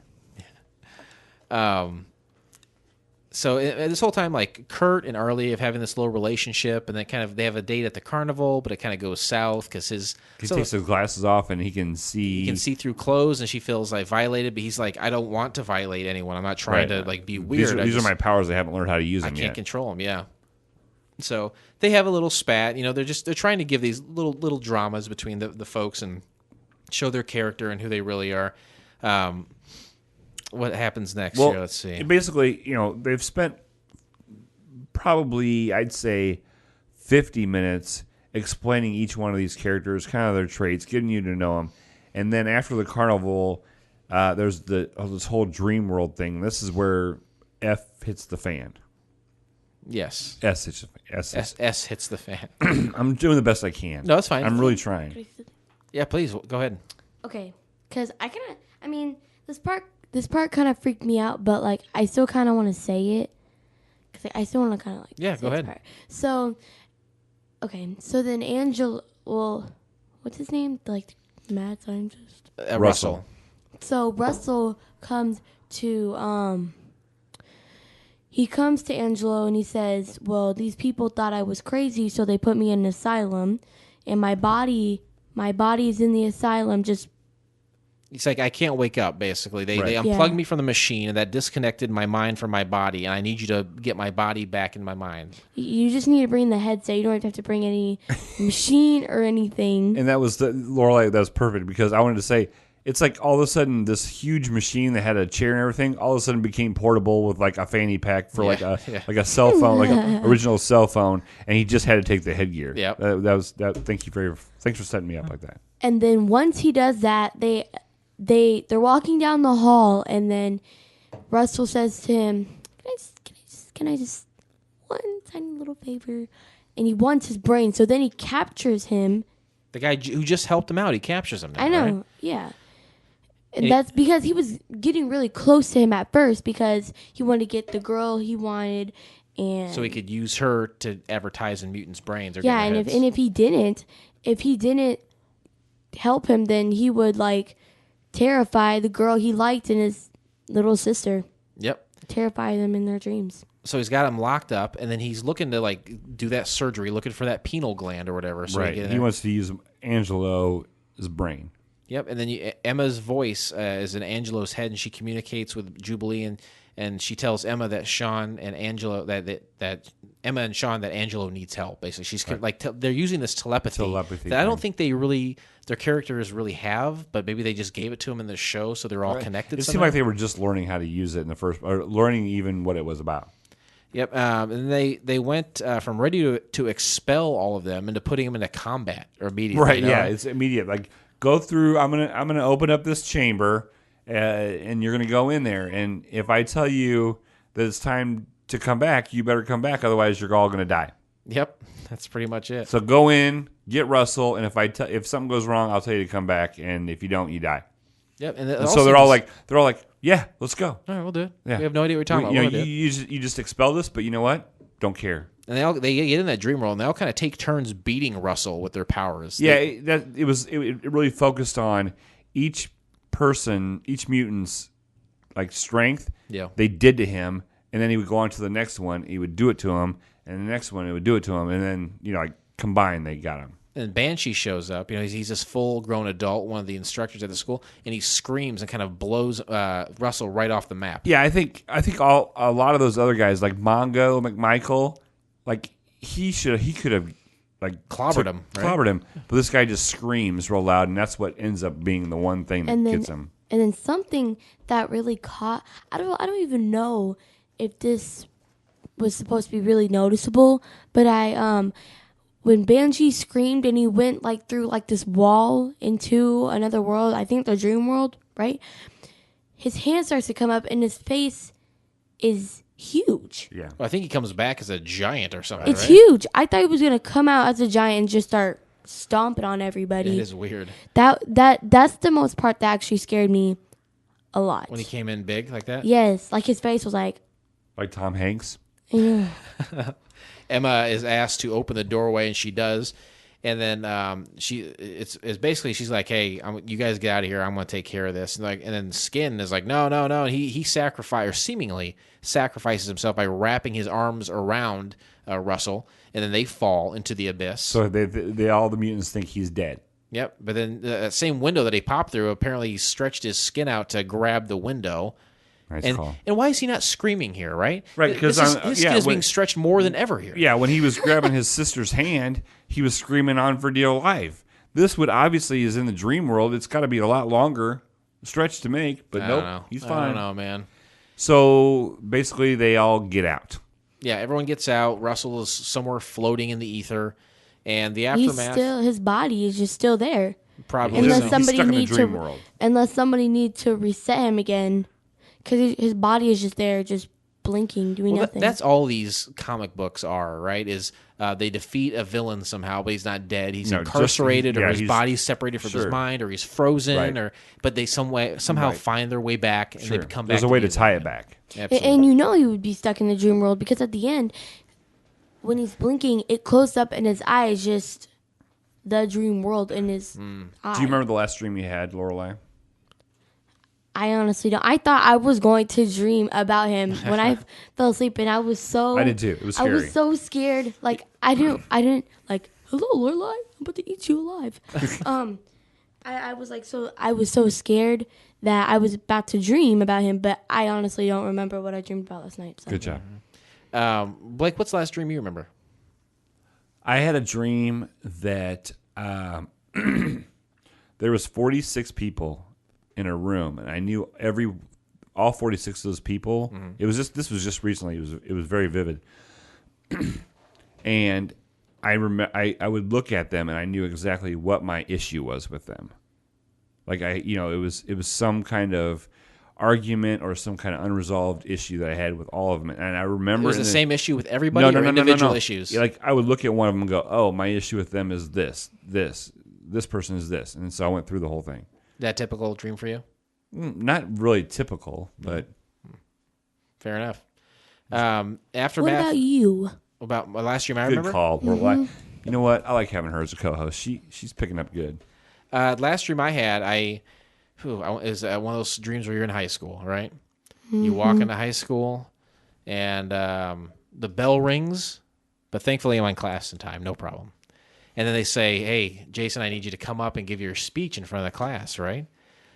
So this whole time, like Kurt and Arlie have having this little relationship, and they have a date at the carnival, but it kind of goes south because he takes his glasses off and he can see through clothes, and she feels like violated. But he's like, I don't want to violate anyone. I'm not trying to like be weird. These are my powers. I haven't learned how to use them yet. I can't control them. Yeah. So they have a little spat. They're trying to give these little dramas between the folks and show their character and who they really are. What happens next here? Let's see. Basically, they've spent probably, I'd say, 50 minutes explaining each one of these characters, kind of their traits, getting you to know them. And then after the carnival, there's this whole dream world thing. This is where F hits the fan. Yes. S hits the fan. I'm doing the best I can. No, it's fine. I'm really trying. Yeah, please, go ahead. Okay, because this part kind of freaked me out, but like I still kind of want to say it because I still want to kind of like go ahead. Part. So, okay, so then Angel, what's his name? Like the mad scientist, Russell. So Russell comes to he comes to Angelo and he says, "Well, these people thought I was crazy, so they put me in an asylum, and my body is in the asylum just." He's like, I can't wake up, basically. They unplugged me from the machine, and that disconnected my mind from my body, and I need you to get my body back in my mind. You just need to bring the headset. You don't have to bring any machine or anything. And that was, Lorelai, that was perfect, because I wanted to say, it's like all of a sudden this huge machine that had a chair and everything, all of a sudden became portable with like a fanny pack for like a cell phone, like an original cell phone, and he just had to take the headgear. Yeah. Thanks for setting me up like that. And then once he does that, they're walking down the hall, and then Russell says to him, can I just one tiny little favor? And he wants his brain, so then he captures him. The guy who just helped him out, he captures him now, I know, right? yeah. And that's because he was getting really close to him at first because he wanted to get the girl he wanted, and so he could use her to advertise in mutants' brains. Or yeah, and if he didn't help him, then he would like terrify the girl he liked and his little sister. Yep. Terrify them in their dreams. So he's got him locked up, and then he's looking to like do that surgery, looking for that pineal gland or whatever. So right. He wants to use Angelo's brain. Yep. And then Emma's voice is in Angelo's head, and she communicates with Jubilee, and she tells Emma that Sean and Angelo that Emma and Sean that Angelo needs help. Basically, she's like they're using this telepathy that I don't think their characters really have, but maybe they just gave it to them in the show, so they're all connected. It seemed like they were just learning how to use it in the first, or learning even what it was about. Yep, and they went from ready to expel all of them into putting them into combat immediately. Right? Yeah, it's immediate. Like go through. I'm gonna open up this chamber, and you're gonna go in there. And if I tell you that it's time to come back, you better come back. Otherwise, you're all gonna die. Yep, that's pretty much it. So go in, get Russell, and if something goes wrong, I'll tell you to come back. And if you don't, you die. Yep, and so they're all like, yeah, let's go. All right, we'll do it. Yeah. We have no idea what you're talking about. You just expelled us, but you know what? Don't care. And they get in that dream world, and they all kind of take turns beating Russell with their powers. Yeah, it really focused on each person, each mutant's like strength. Yeah, they did to him, and then he would go on to the next one. He would do it to him, and the next one it would do it to him, and then like combined they got him. And Banshee shows up. He's this full-grown adult, one of the instructors at the school, and he screams and kind of blows Russell right off the map. Yeah, I think a lot of those other guys, like Mongo, McMichael, like he could have like clobbered him, but this guy just screams real loud, and that's what ends up being the one thing that gets him. And then something that really caught, I don't even know if this was supposed to be really noticeable, but when Banshee screamed and he went like through like this wall into another world, I think the dream world, right? His hand starts to come up and his face is huge. Yeah. Well, I think he comes back as a giant or something. It's huge. I thought he was gonna come out as a giant and just start stomping on everybody. It is weird. That's the most part that actually scared me a lot. When he came in big like that? Yes, like his face was like Tom Hanks. Yeah. Emma is asked to open the doorway, and she does. And then it's basically she's like, hey, you guys get out of here. I'm going to take care of this. And then Skin is like, no. He seemingly sacrifices himself by wrapping his arms around Russell, and then they fall into the abyss. So they all the mutants think he's dead. Yep. But then the same window that he popped through, apparently he stretched his skin out to grab the window. Nice call. And why is he not screaming here, right? Right, because his skin is being stretched more than ever here. Yeah, when he was grabbing his sister's hand, he was screaming on for dear life. This would obviously is in the dream world. It's got to be a lot longer stretch to make, but nope, he's fine. I don't know, man. So basically, they all get out. Yeah, everyone gets out. Russell is somewhere floating in the ether, and the aftermath. His body is just still there. Probably unless so. somebody He's stuck in the needs dream to, world. unless somebody needs to reset him again, because his body is just there, just blinking, doing nothing. That's all these comic books are, right? Is they defeat a villain somehow, but he's not dead. He's incarcerated, or his body's separated from his mind, or he's frozen, right. but they somehow find their way back, and they come back. There's a way to tie it back. Absolutely. And you know he would be stuck in the dream world because at the end, when he's blinking, it closed up and his eye is just the dream world in his eye. Do you remember the last dream you had, Lorelai? I honestly don't. I thought I was going to dream about him when I fell asleep, and I was so. I did too. It was scary. I was so scared. Like I didn't like. Hello, Lorelai. I'm about to eat you alive. I was like so. I was so scared that I was about to dream about him, but I honestly don't remember what I dreamed about last night. So. Good job. Blake, what's the last dream you remember? I had a dream that there was 46 people in a room, and I knew all 46 of those people. Mm-hmm. This was just recently. It was very vivid, and I remember I would look at them and I knew exactly what my issue was with them. Like it was some kind of argument or some kind of unresolved issue that I had with all of them, and I remember it was the same issue with everybody. No, individual issues. Yeah, like I would look at one of them and go, "Oh, my issue with them is this person is this," and so I went through the whole thing. That typical dream for you? Not really typical, but fair enough. Aftermath. What about you? About my last dream, I good remember. Call. Mm-hmm. You know what? I like having her as a co-host. She's picking up good. Last dream I had, is one of those dreams where you're in high school, right? Mm-hmm. You walk into high school, and the bell rings, but thankfully I'm on class in time, no problem. And then they say, hey, Jason, I need you to come up and give your speech in front of the class, right?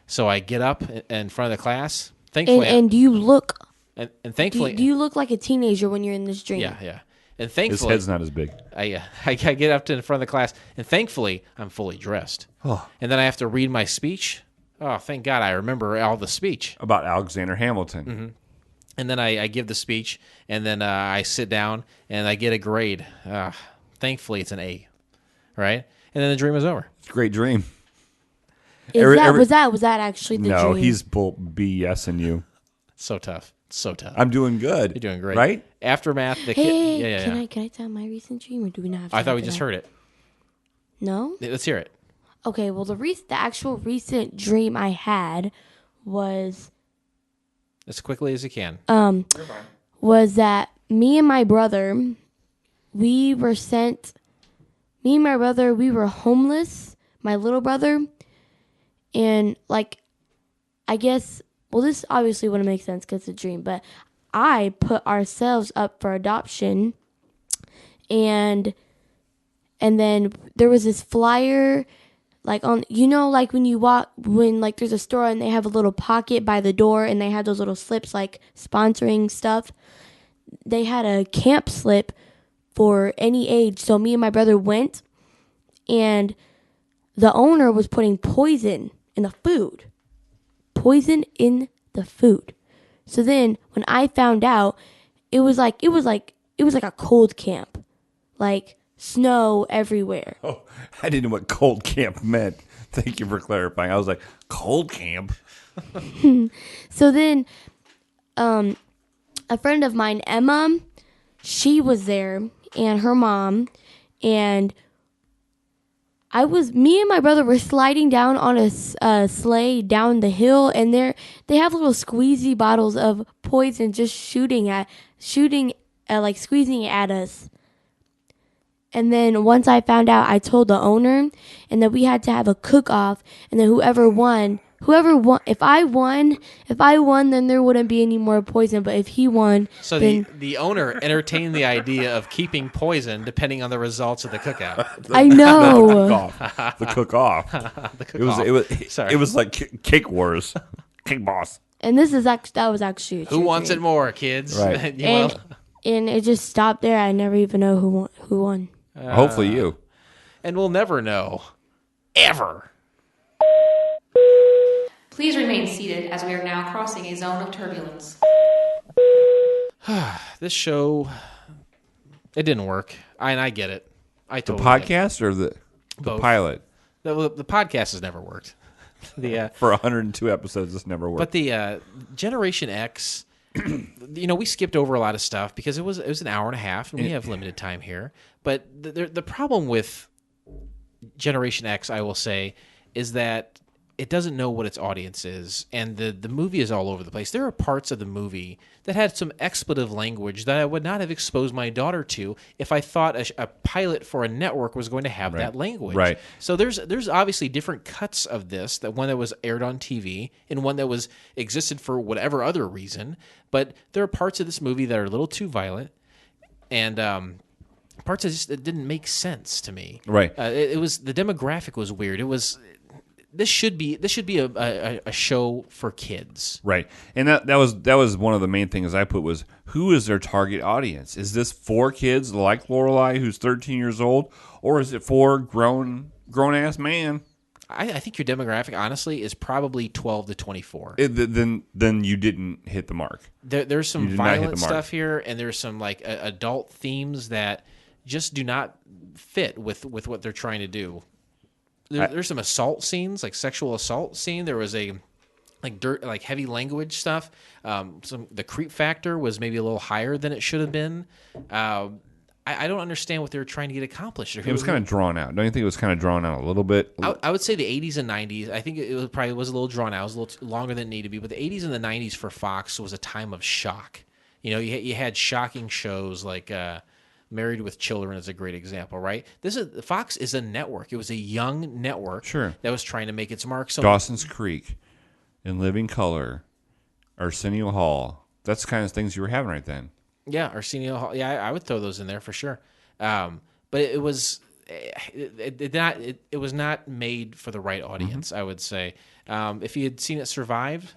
So I get up in front of the class. Thankfully, and do you look? And thankfully, do you look like a teenager when you're in this dream? Yeah. And thankfully, his head's not as big. I get up to in front of the class, and thankfully, I'm fully dressed. Oh. And then I have to read my speech. Oh, thank God, I remember all the speech about Alexander Hamilton. Mm-hmm. And then I give the speech, and then I sit down, and I get a grade. Thankfully, it's an A, right? And then the dream is over. It's a great dream. Was that actually the dream? No, he's BSing you. So tough. I'm doing good. You're doing great. Right? Aftermath. Can I tell my recent dream, or do we not have to? I thought we just heard it. No? Let's hear it. Okay, well, the actual recent dream I had was... As quickly as you can. Was that me and my brother, we were homeless, my little brother, and, I guess... Well, this obviously wouldn't make sense because it's a dream, but I put ourselves up for adoption, and then there was this flyer, when you walk, when there's a store and they have a little pocket by the door and they have those little slips sponsoring stuff. They had a camp slip for any age, so me and my brother went, and the owner was putting poison in the food. Poison in the food. So then when I found out, it was like a cold camp. Snow everywhere. Oh, I didn't know what cold camp meant. Thank you for clarifying. I was like, cold camp? So then a friend of mine, Emma, she was there, and her mom, and me and my brother were sliding down on a sleigh down the hill, and they have little squeezy bottles of poison just squeezing it at us. And then once I found out, I told the owner, and then we had to have a cook-off. And then whoever won, if I won, then there wouldn't be any more poison. But if he won, So then the owner entertained the idea of keeping poison depending on the results of the cookout. I know. The cook off. The It was cook-off. Sorry. it was like Cake Wars. Cake Boss. And that was actually a Who true wants dream. it more, kids? Right. You wanna- And it just stopped there. I never even know who won. Hopefully you. and we'll never know. Ever. Please remain seated as we are now crossing a zone of turbulence. This show, it didn't work. And I get it. I The totally get it. podcast or the Both. pilot? The podcast has never worked. For 102 episodes, this never worked. But the Generation X, we skipped over a lot of stuff because it was an hour and a half, and we have limited time here. But the problem with Generation X, I will say, is that it doesn't know what its audience is, and the movie is all over the place. There are parts of the movie that had some expletive language that I would not have exposed my daughter to if I thought a pilot for a network was going to have that language. Right. So there's obviously different cuts of this, that one that was aired on TV and one that was existed for whatever other reason. But there are parts of this movie that are a little too violent, and parts that didn't make sense to me. Right. It was, the demographic was weird. It was. This should be a show for kids. Right. And that was one of the main things I put was, who is their target audience? Is this for kids like Lorelai, who's 13 years old, or is it for grown ass man? I think your demographic, honestly, is probably 12 to 24. Then you didn't hit the mark. There's You some did not hit violent the mark. stuff here, and there's some like adult themes that just do not fit with what they're trying to do. There's some assault scenes, like sexual assault scene. There was a like heavy language stuff. The creep factor was maybe a little higher than it should have been. I don't understand what they were trying to get accomplished. It was kind of drawn out. Don't you think it was kind of drawn out a little bit? I would say the 80s and 90s. I think it was probably was a little drawn out. It was a little longer than it needed to be. But the 80s and the 90s for Fox was a time of shock. You had shocking shows like Married with Children is a great example, right? Fox is a network. It was a young network Sure. that was trying to make its mark. So Dawson's Creek, In Living Color, Arsenio Hall. That's the kind of things you were having right then. yeah, Arsenio Hall. Yeah, I would throw those in there for sure. But it was it was not made for the right audience. I would say if you had seen it survive.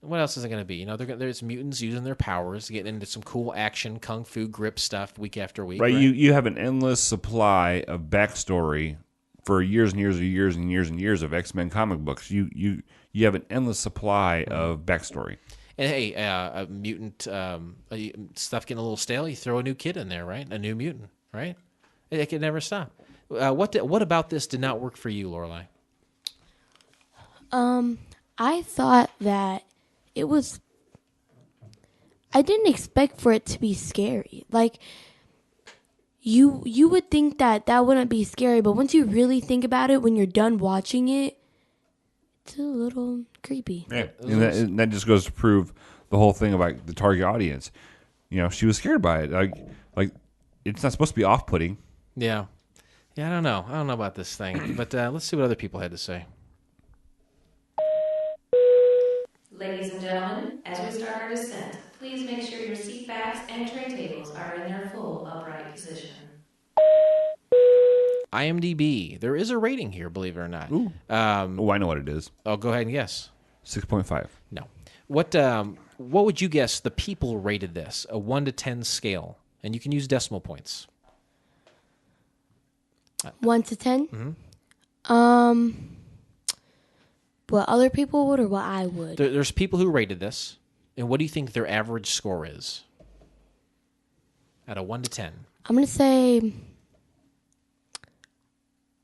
What else is it going to be? There's mutants using their powers, getting into some cool action, kung fu grip stuff week after week. Right? You have an endless supply of backstory for years and years and years and years and years of X-Men comic books. You have an endless supply of backstory. And hey, a mutant stuff getting a little stale, you throw a new kid in there, right? A new mutant, right? It can never stop. What about this did not work for you, Lorelai? I thought that I didn't expect for it to be scary. Like, you would think that wouldn't be scary, but once you really think about it, when you're done watching it, it's a little creepy. Yeah. And that just goes to prove the whole thing about the target audience. She was scared by it. Like it's not supposed to be off-putting. Yeah. I don't know. I don't know about this thing, but let's see what other people had to say. Ladies and gentlemen, as we start our descent, please make sure your seat backs and tray tables are in their full upright position. IMDb. There is a rating here, believe it or not. Ooh. I know what it is. Oh, go ahead and guess. 6.5. No. What would you guess the people rated this? A 1 to 10 scale. And you can use decimal points. 1 to 10? What other people would or what I would? There's people who rated this. And what do you think their average score is? At a 1 to 10. I'm going to say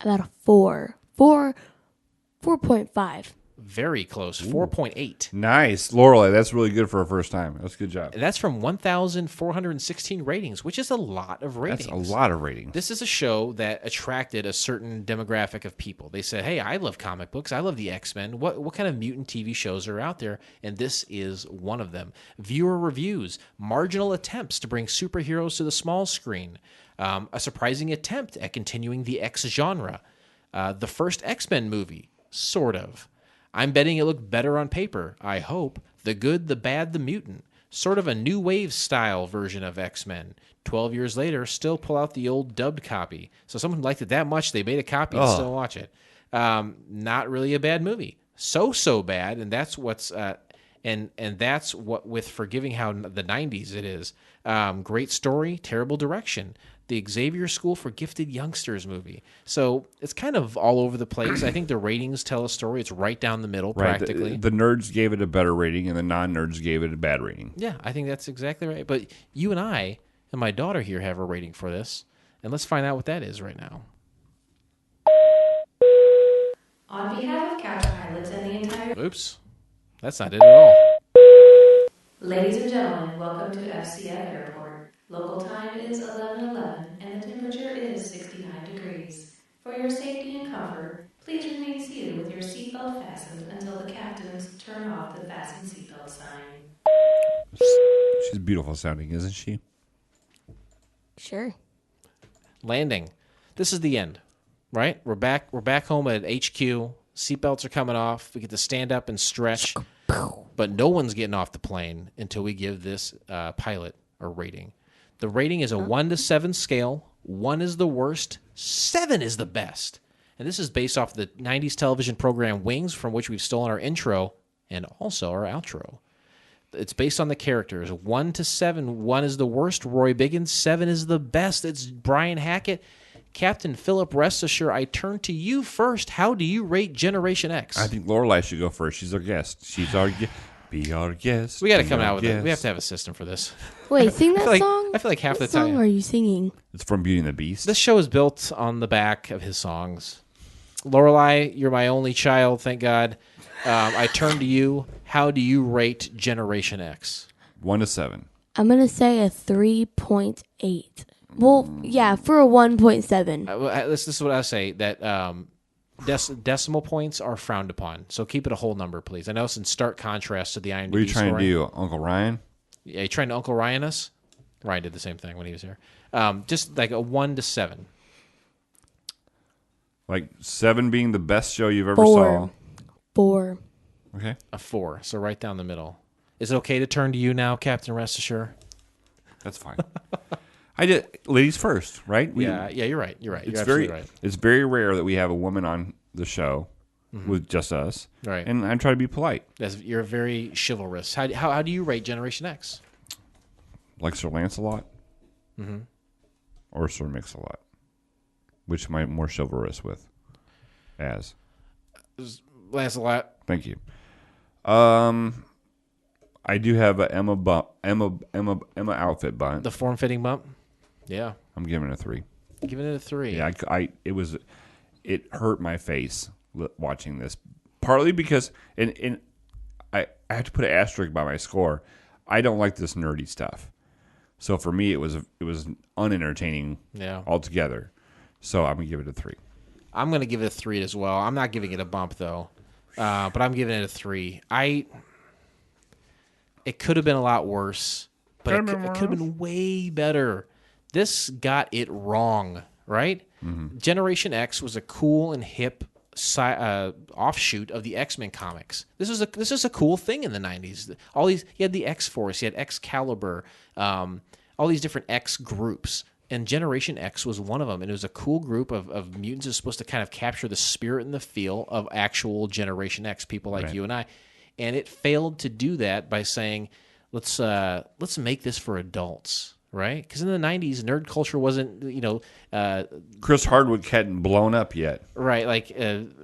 about a 4. 4.5. Very close. 4.8. Nice. Lorelei, that's really good for a first time. That's a good job. And that's from 1,416 ratings, which is a lot of ratings. That's a lot of ratings. This is a show that attracted a certain demographic of people. They said, hey, I love comic books. I love the X-Men. What kind of mutant TV shows are out there? And this is one of them. Viewer reviews, marginal attempts to bring superheroes to the small screen, a surprising attempt at continuing the X genre, the first X-Men movie, sort of. I'm betting it looked better on paper, I hope. The Good, the Bad, the Mutant. Sort of a new wave style version of X-Men. 12 years later, still pull out the old dubbed copy. So someone liked it that much, they made a copy and still watch it. Not really a bad movie. So bad, and that's what's... And that's what, with forgiving how the 90s it is. Great story, terrible direction. The Xavier School for Gifted Youngsters movie. So it's kind of all over the place. I think the ratings tell a story. It's right down the middle, practically. The nerds gave it a better rating, and the non-nerds gave it a bad rating. Yeah, I think that's exactly right. But you and I and my daughter here have a rating for this. And let's find out what that is right now. On behalf of Couch Pilots and the entire... Oops. That's not it at all. Ladies and gentlemen, welcome to FCF Airport. Local time is 11:11 and the temperature is 69 degrees. For your safety and comfort, please remain seated with your seatbelt fastened until the captains turn off the fasten seatbelt sign. She's beautiful sounding, isn't she? Sure. Landing. This is the end, right? We're back home at HQ. Seatbelts are coming off. We get to stand up and stretch. But no one's getting off the plane until we give this pilot a rating. The rating is a 1 to 7 scale. 1 is the worst. 7 is the best. And this is based off the 90s television program Wings, from which we've stolen our intro and also our outro. It's based on the characters. 1 to 7. 1 is the worst. Roy Biggins. 7 is the best. It's Brian Hackett. Captain Philip, rest assured, I turn to you first. How do you rate Generation X? I think Lorelei should go first. She's our guest. Be our guest. We got to come out with it. We have to have a system for this. Wait, sing that song? I feel like half what the time. song are you singing? It's from Beauty and the Beast. This show is built on the back of his songs. Lorelei, you're my only child, thank God. I turn to you. How do you rate Generation X? 1 to 7. I'm going to say a 3.8. Well, yeah, for a 1.7. This is what I say, that decimal points are frowned upon. So keep it a whole number, please. I know it's in stark contrast to the IMDb What are you trying scoring. to do, Uncle Ryan? Yeah, you trying to Uncle Ryan us? Ryan did the same thing when he was here. Just like a 1 to 7. Like 7 being the best show you've ever 4. saw. 4. Okay. A 4, so right down the middle. Is it okay to turn to you now, Captain Rest Assure? That's fine. I did ladies first, right? Yeah, you're right. You're It's absolutely very right. It's very rare that we have a woman on the show with just us. Right. And I try to be polite. You're very chivalrous. How do you rate Generation X? Like Sir Lancelot? Or Sir Mix-a-Lot? Which am I more chivalrous with? As? Lancelot. Thank you. I do have a Emma outfit bunt. The form-fitting bump? Yeah. I'm giving it a 3. Giving it a 3. Yeah, it hurt my face watching this. Partly because, and I have to put an asterisk by my score. I don't like this nerdy stuff. So for me, it was unentertaining altogether. So I'm gonna give it a 3. I'm gonna give it a 3 as well. I'm not giving it a bump though, but I'm giving it a 3. It could have been a lot worse, but it could have been way better. This got it wrong, right? Mm-hmm. Generation X was a cool and hip offshoot of the X-Men comics. This is a cool thing in the 90s. You had the X-Force, you had Excalibur, all these different X groups. And Generation X was one of them. And it was a cool group of mutants that was supposed to kind of capture the spirit and the feel of actual Generation X, people like you and I. And it failed to do that by saying, let's make this for adults. Right? Because in the 90s, nerd culture wasn't, Chris Hardwick hadn't blown up yet. Right. Like,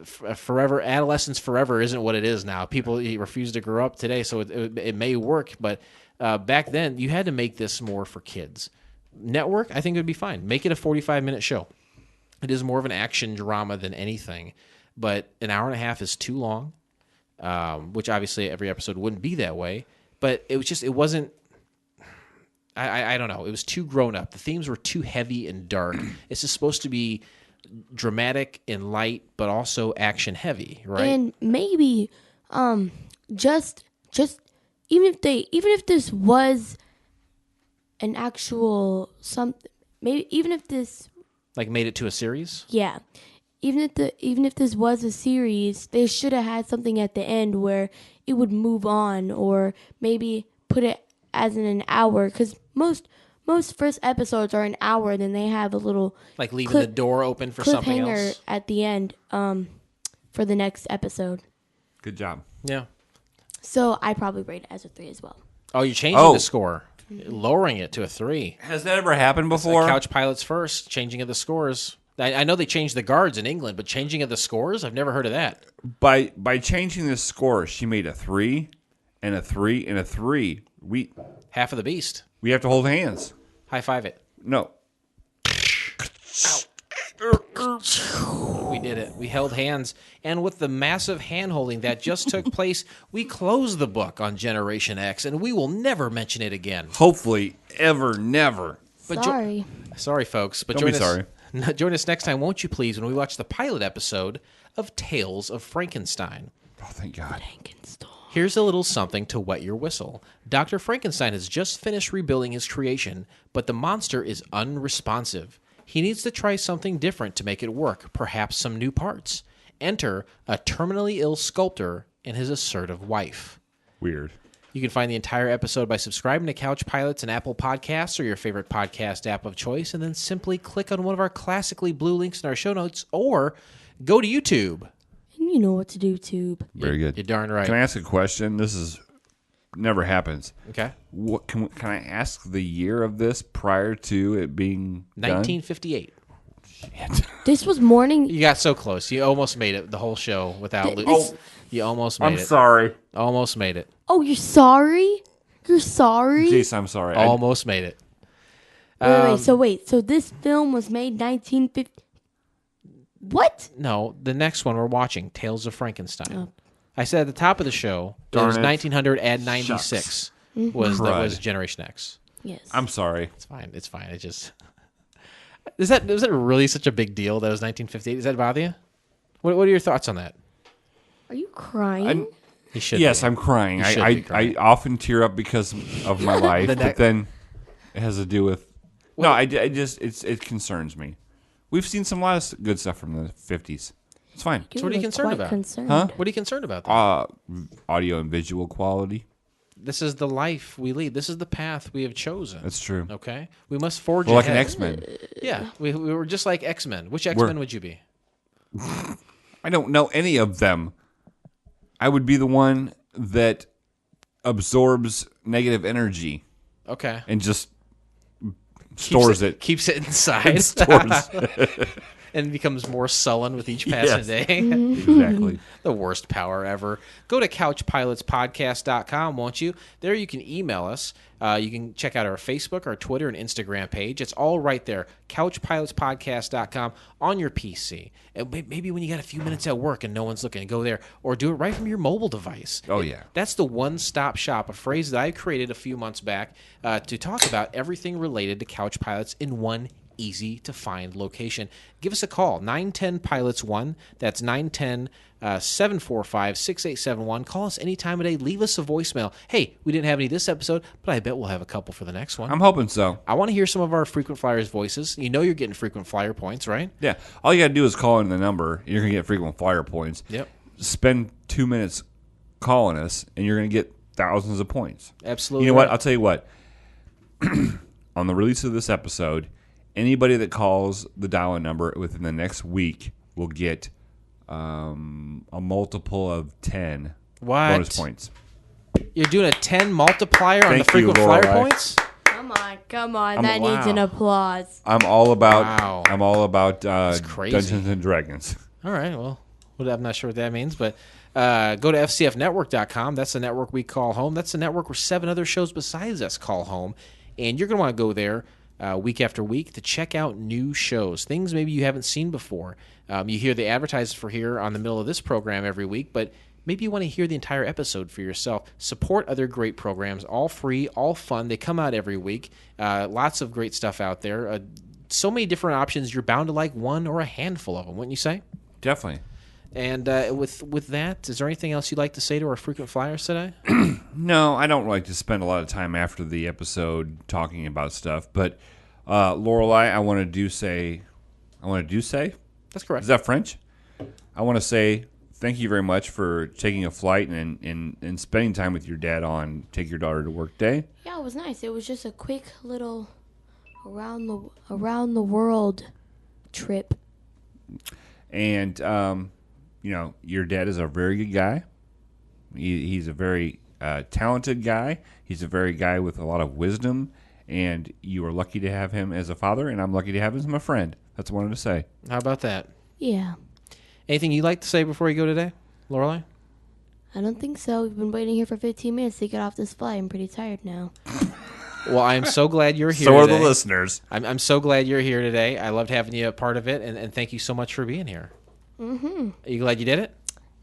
forever, adolescence forever isn't what it is now. People refuse to grow up today, so it may work. But back then, you had to make this more for kids. Network, I think it would be fine. Make it a 45-minute show. It is more of an action drama than anything. But an hour and a half is too long. which obviously every episode wouldn't be that way. But it wasn't. I don't know. It was too grown up. The themes were too heavy and dark. It's just supposed to be dramatic and light, but also action heavy, right? And maybe, just even if this was an actual even if this, Like made it to a series. yeah, even if this was a series, they should have had something at the end where it would move on, or maybe put it as in an hour, because most first episodes are an hour, then they have a little Like leaving the door open for something cliffhanger else. at the end for the next episode. Good job. Yeah. So I probably rate it as a 3 as well. Oh, you're changing the score, lowering it to a 3. Has that ever happened It's before? like Couch Pilots first, changing of the scores. I know they changed the guards in England, but changing of the scores, I've never heard of that. By changing the score, she made a 3 and a 3 and a 3. Half of the beast. We have to hold hands. High five it. No. We did it. We held hands. And with the massive hand-holding that just took place, we closed the book on Generation X, and we will never mention it again. Hopefully, ever, never. But Sorry. Sorry, folks. But Don't join be us, sorry. Join us next time, won't you please, when we watch the pilot episode of Tales of Frankenstein. Oh, thank God. Here's a little something to wet your whistle. Dr. Frankenstein has just finished rebuilding his creation, but the monster is unresponsive. He needs to try something different to make it work, perhaps some new parts. Enter a terminally ill sculptor and his assertive wife. Weird. You can find the entire episode by subscribing to Couch Pilots and Apple Podcasts or your favorite podcast app of choice, and then simply click on one of our classically blue links in our show notes, or go to YouTube. And you know what to do, Tube. Very good. You're darn right. Can I ask a question? This is never happens. Okay. What can I ask the year of this prior to it being done? 1958. This was morning. You got so close. You almost made it the whole show without losing. This- You almost made it. sorry. Almost made it. Oh, you're sorry? You're sorry? Jason, I'm sorry. Almost made it. Wait. So this film was made 1950. What? No, the next one we're watching, Tales of Frankenstein. Oh. I said at the top of the show, it Darn was it. 1996 Mm-hmm. that Crud. was Generation X. Yes. I'm sorry. It's fine. It's fine. It just was that really such a big deal that it was 1958? Does that bother you? What are your thoughts on that? Are you crying? You should. Yes, be. I'm crying. You should I be crying. often tear up because of my life, but then it has to do with. It concerns me. We've seen a lot of good stuff from the 50s. It's fine. So what are you look concerned quite about? Concerned. Huh? What are you concerned about? Then? Audio and visual quality. This is the life we lead. This is the path we have chosen. That's true. Okay, we must forge Well, like an ahead. X-Men. Yeah, we were just like X-Men. Which X-Men would you be? I don't know any of them. I would be the one that absorbs negative energy Okay. and just stores it. Keeps it inside. Stores and becomes more sullen with each passing Yes. day. exactly. The worst power ever. Go to couchpilotspodcast.com, won't you? There you can email us. You can check out our Facebook, our Twitter, and Instagram page. It's all right there. Couchpilotspodcast.com on your PC. And maybe when you got a few minutes at work and no one's looking, go there. Or do it right from your mobile device. Oh, yeah. That's the one-stop shop, a phrase that I created a few months back to talk about everything related to Couch Pilots in one easy-to-find location. Give us a call, 910-PILOTS-1. That's 910-745-6871. Call us any time of day. Leave us a voicemail. Hey, we didn't have any this episode, but I bet we'll have a couple for the next one. I'm hoping so. I want to hear some of our frequent flyers' voices. You know you're getting frequent flyer points, right? Yeah. All you got to do is call in the number. You're going to get frequent flyer points. Yep. Spend 2 minutes calling us, and you're going to get thousands of points. Absolutely. You know what? right. I'll tell you what. On the release of this episode, anybody that calls the dial-in number within the next week will get a multiple of 10 What? bonus points. You're doing a 10 multiplier on the Thank you, frequent flyer Lorelai. points? Come on. That wow. needs an applause. I'm all about. Wow. I'm all about crazy. Dungeons and Dragons. All right, well, I'm not sure what that means, but go to fcfnetwork.com. That's the network we call home. That's the network where 7 other shows besides us call home. And you're going to want to go there week after week to check out new shows, things maybe you haven't seen before. You hear the advertisements for here on the middle of this program every week, but maybe you want to hear the entire episode for yourself. Support other great programs, all free, all fun. They come out every week. Lots of great stuff out there. So many different options. You're bound to like one or a handful of them, wouldn't you say? Definitely. And with that, is there anything else you'd like to say to our frequent flyers today? No, I don't like to spend a lot of time after the episode talking about stuff. But Lorelei, I want to say. That's correct. Is that French? I want to say thank you very much for taking a flight and spending time with your dad on Take Your Daughter to Work Day. Yeah, it was nice. It was just a quick little around the world trip. And your dad is a very good guy. He's a very talented guy. He's a very guy with a lot of wisdom, and you are lucky to have him as a father, and I'm lucky to have him as my friend. That's what I wanted to say. How about that? Yeah. Anything you'd like to say before you go today, Lorelei? I don't think so. We've been waiting here for 15 minutes to get off this flight. I'm pretty tired now. Well, I'm so glad you're here So are today. the listeners. I'm so glad you're here today. I loved having you a part of it, and thank you so much for being here. Mm-hmm. Are you glad you did it?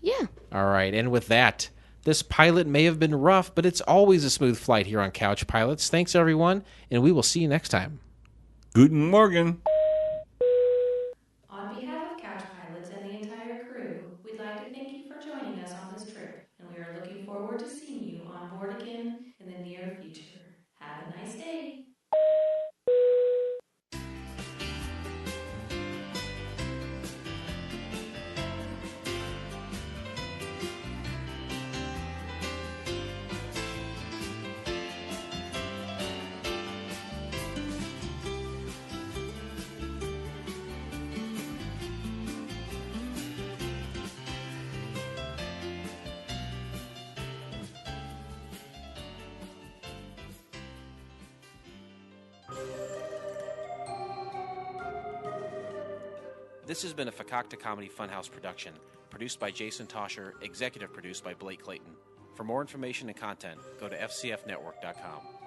Yeah. All right, and with that, this pilot may have been rough, but it's always a smooth flight here on Couch Pilots. Thanks, everyone, and we will see you next time. Guten Morgen. On behalf of Couch Pilots and the entire crew, we'd like to thank you for joining us on this trip, and we are looking forward to seeing you on board again in the near future. Have a nice day. This has been a Fakakta Comedy Funhouse production, produced by Jason Tosher, executive produced by Blake Clayton. For more information and content, go to fcfnetwork.com.